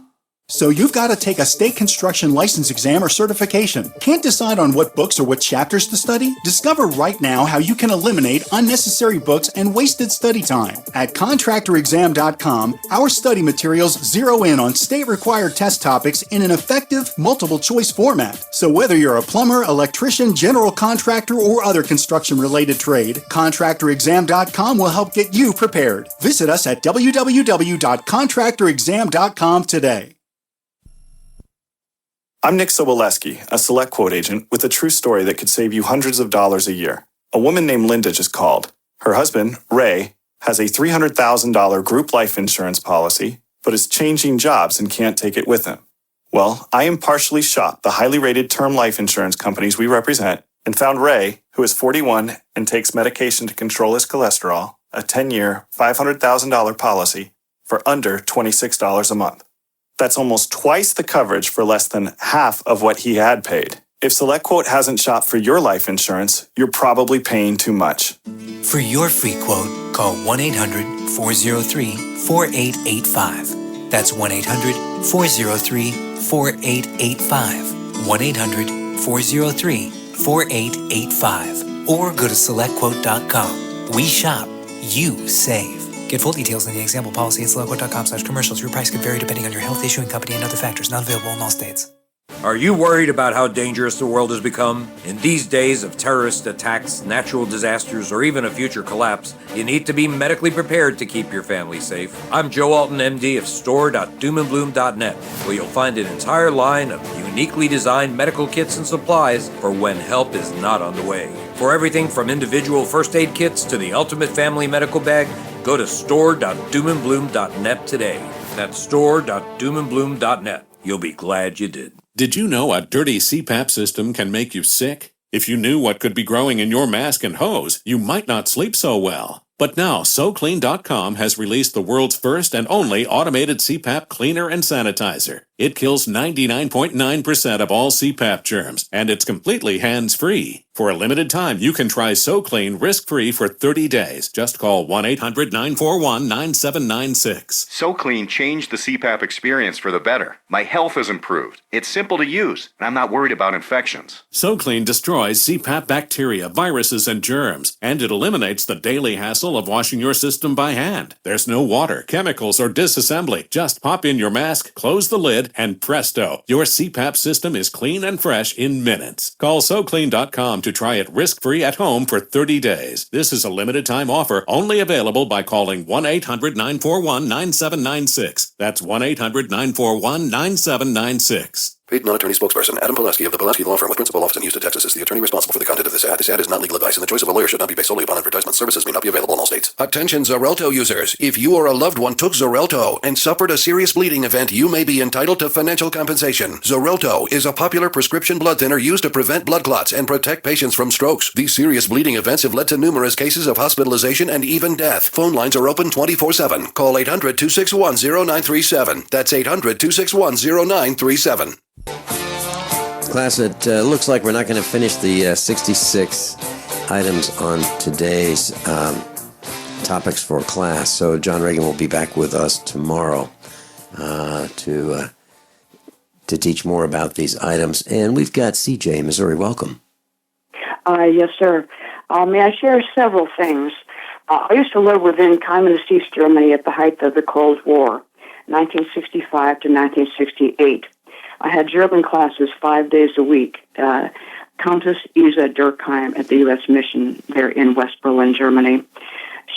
So you've got to take a state construction license exam or certification. Can't decide on what books or what chapters to study? Discover right now how you can eliminate unnecessary books and wasted study time. At contractorexam.com, our study materials zero in on state-required test topics in an effective multiple-choice format. So whether you're a plumber, electrician, general contractor, or other construction-related trade, contractorexam.com will help get you prepared. Visit us at www.contractorexam.com today. I'm Nick Soboleski, a Select Quote agent with a true story that could save you hundreds of dollars a year. A woman named Linda just called. Her husband, Ray, has a $300,000 group life insurance policy, but is changing jobs and can't take it with him. Well, I impartially shopped the highly rated term life insurance companies we represent and found Ray, who is 41 and takes medication to control his cholesterol, a 10-year, $500,000 policy for under $26 a month. That's almost twice the coverage for less than half of what he had paid. If SelectQuote hasn't shopped for your life insurance, you're probably paying too much. For your free quote, call 1-800-403-4885. That's 1-800-403-4885. 1-800-403-4885. Or go to SelectQuote.com. We shop, you save. Get full details in the example policy at SelectQuote.com/commercials. Your price could vary depending on your health, issuing company, and other factors. Not available in all states. Are you worried about how dangerous the world has become? In these days of terrorist attacks, natural disasters, or even a future collapse, you need to be medically prepared to keep your family safe. I'm Joe Alton, MD of store.doomandbloom.net, where you'll find an entire line of uniquely designed medical kits and supplies for when help is not on the way. For everything from individual first aid kits to the ultimate family medical bag, go to store.doomandbloom.net today. That's store.doomandbloom.net. You'll be glad you did. Did you know a dirty CPAP system can make you sick? If you knew what could be growing in your mask and hose, you might not sleep so well. But now, SoClean.com has released the world's first and only automated CPAP cleaner and sanitizer. It kills 99.9% of all CPAP germs, and it's completely hands-free. For a limited time, you can try SoClean risk-free for 30 days. Just call 1-800-941-9796. SoClean changed the CPAP experience for the better. My health has improved. It's simple to use, and I'm not worried about infections. SoClean destroys CPAP bacteria, viruses, and germs, and it eliminates the daily hassle of washing your system by hand. There's no water, chemicals, or disassembly. Just pop in your mask, close the lid, and presto, your CPAP system is clean and fresh in minutes. Call SoClean.com to try it risk-free at home for 30 days. This is a limited-time offer only available by calling 1-800-941-9796. That's 1-800-941-9796. Paid non-attorney spokesperson Adam Pileski of the Pileski Law Firm with principal office in Houston, Texas is the attorney responsible for the content of this ad. This ad is not legal advice, and the choice of a lawyer should not be based solely upon advertisement. Services may not be available in all states. Attention Xarelto users. If you or a loved one took Xarelto and suffered a serious bleeding event, you may be entitled to financial compensation. Xarelto is a popular prescription blood thinner used to prevent blood clots and protect patients from strokes. These serious bleeding events have led to numerous cases of hospitalization and even death. Phone lines are open 24/7. Call 800-261-0937. That's 800-261-0937. Class, it looks like we're not going to finish the 66 items on today's topics for class. So John Regan will be back with us tomorrow to teach more about these items. And we've got CJ in Missouri. Welcome. Yes, sir. May I share several things? I used to live within Communist East Germany at the height of the Cold War, 1965 to 1968. I had German classes 5 days a week. Countess Isa Durkheim at the U.S. Mission there in West Berlin, Germany.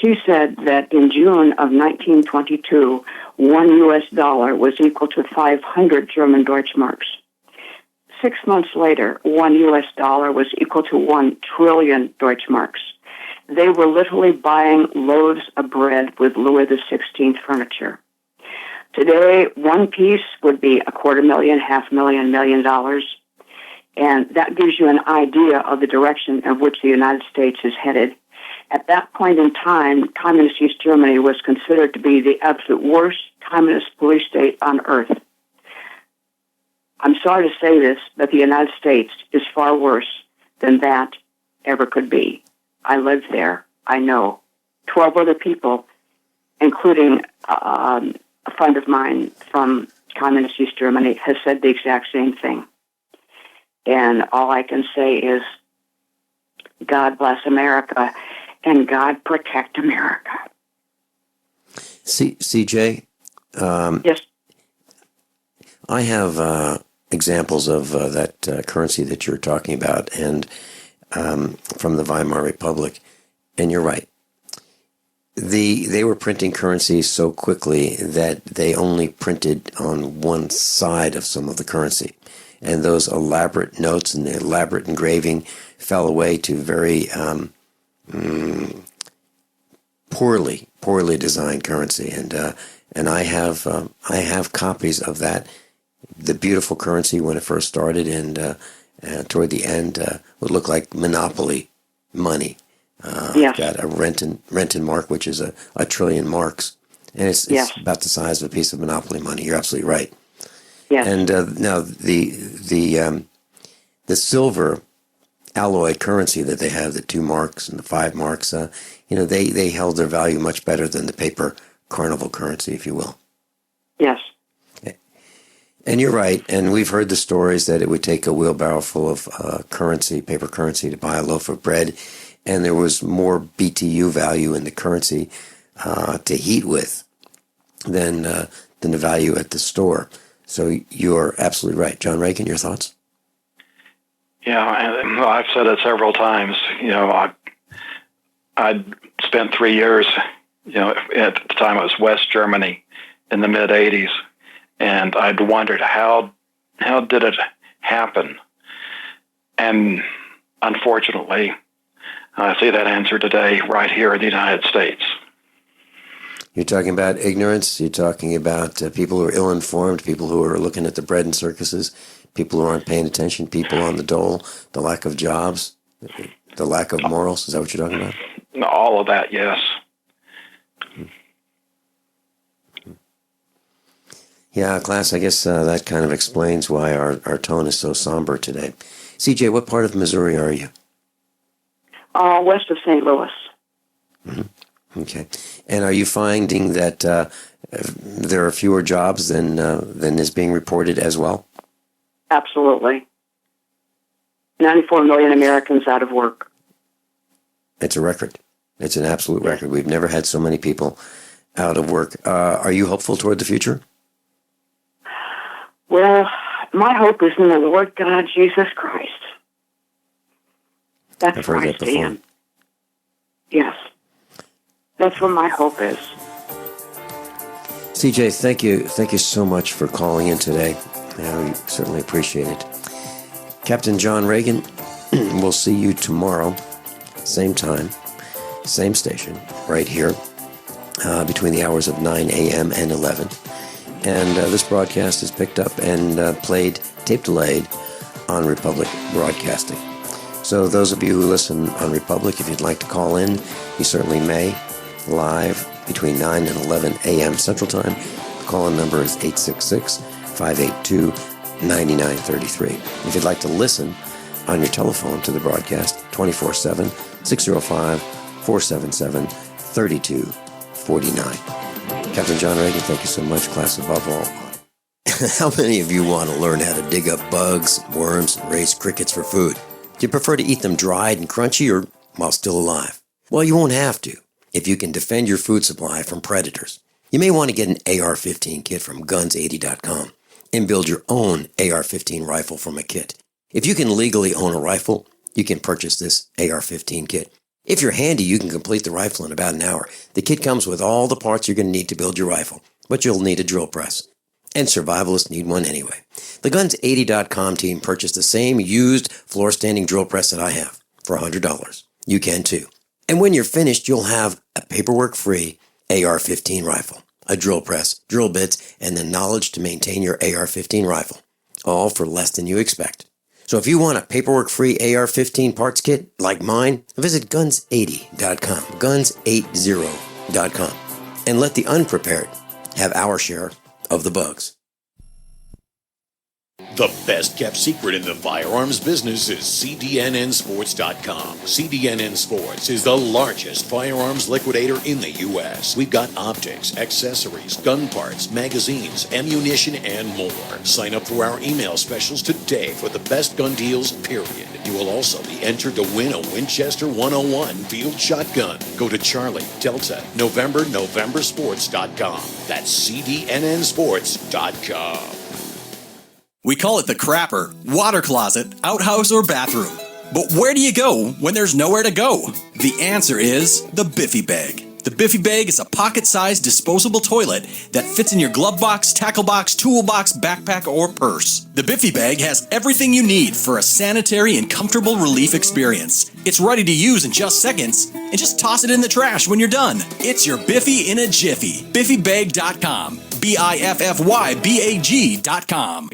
She said that in June of 1922, $1 US was equal to 500 German Deutschmarks. 6 months later, $1 US was equal to 1 trillion Deutschmarks. They were literally buying loaves of bread with Louis XVI furniture. Today, one piece would be $250,000, $500,000, $1 million, and that gives you an idea of the direction of which the United States is headed. At that point in time, Communist East Germany was considered to be the absolute worst communist police state on earth. I'm sorry to say this, but the United States is far worse than that ever could be. I lived there. I know. 12 other people, including a friend of mine from Communist East Germany, has said the exact same thing. And all I can say is, God bless America, and God protect America. CJ? Yes. I have examples of that currency that you're talking about, and from the Weimar Republic, and you're right. They were printing currency so quickly that they only printed on one side of some of the currency. And those elaborate notes and the elaborate engraving fell away to very poorly designed currency. And I have copies of that. The beautiful currency when it first started, and toward the end would look like monopoly money. Yes. Got a Renton mark, which is a trillion marks, and it's about the size of a piece of monopoly money. You're absolutely right. Yes. And now the silver alloy currency that they have, the 2 marks and the 5 marks, they held their value much better than the paper carnival currency, if you will. Yes. And you're right, and we've heard the stories that it would take a wheelbarrow full of currency, paper currency, to buy a loaf of bread, and there was more BTU value in the currency to heat with than the value at the store. So you're absolutely right. John Regan, your thoughts? Yeah, I've said it several times. I'd spent 3 years, at the time it was West Germany in the mid-'80s, and I'd wondered how did it happen? And unfortunately, I see that answer today right here in the United States. You're talking about ignorance. You're talking about people who are ill-informed, people who are looking at the bread and circuses, people who aren't paying attention, people on the dole, the lack of jobs, the lack of morals. Is that what you're talking about? All of that, yes. Yeah, class, I guess that kind of explains why our tone is so somber today. CJ, what part of Missouri are you? West of St. Louis. Mm-hmm. Okay. And are you finding that there are fewer jobs than is being reported as well? Absolutely. 94 million Americans out of work. It's a record. It's an absolute record. We've never had so many people out of work. Are you hopeful toward the future? Well, my hope is in the Lord God Jesus Christ. That's where I stand. Yes. That's where my hope is. CJ, thank you. Thank you so much for calling in today. Yeah, we certainly appreciate it. Captain John Regan, we'll see you tomorrow, same time, same station, right here, between the hours of 9 a.m. and 11. And this broadcast is picked up and played, tape delayed, on Republic Broadcasting. So those of you who listen on Republic, if you'd like to call in, you certainly may, live between 9 and 11 a.m. Central Time. The call-in number is 866-582-9933. If you'd like to listen on your telephone to the broadcast, 24/7, 605-477-3249. Captain John Regan, thank you so much, class above all. How many of you want to learn how to dig up bugs, worms, and raise crickets for food? Do you prefer to eat them dried and crunchy or while still alive? Well, you won't have to if you can defend your food supply from predators. You may want to get an AR-15 kit from guns80.com and build your own AR-15 rifle from a kit. If you can legally own a rifle, you can purchase this AR-15 kit. If you're handy, you can complete the rifle in about an hour. The kit comes with all the parts you're going to need to build your rifle, but you'll need a drill press. And survivalists need one anyway. The Guns80.com team purchased the same used floor-standing drill press that I have for $100. You can too. And when you're finished, you'll have a paperwork-free AR-15 rifle, a drill press, drill bits, and the knowledge to maintain your AR-15 rifle, all for less than you expect. So if you want a paperwork-free AR-15 parts kit like mine, visit Guns80.com, Guns80.com, and let the unprepared have our share of the bugs. The best kept secret in the firearms business is CDNNsports.com. CDNN Sports is the largest firearms liquidator in the U.S. We've got optics, accessories, gun parts, magazines, ammunition, and more. Sign up for our email specials today for the best gun deals, period. You will also be entered to win a Winchester 101 field shotgun. Go to Charlie, Delta, Novembersports.com. That's CDNNsports.com. We call it the crapper, water closet, outhouse, or bathroom. But where do you go when there's nowhere to go? The answer is the Biffy Bag. The Biffy Bag is a pocket-sized disposable toilet that fits in your glove box, tackle box, toolbox, backpack, or purse. The Biffy Bag has everything you need for a sanitary and comfortable relief experience. It's ready to use in just seconds, and just toss it in the trash when you're done. It's your Biffy in a jiffy. BiffyBag.com. BiffyBag.com.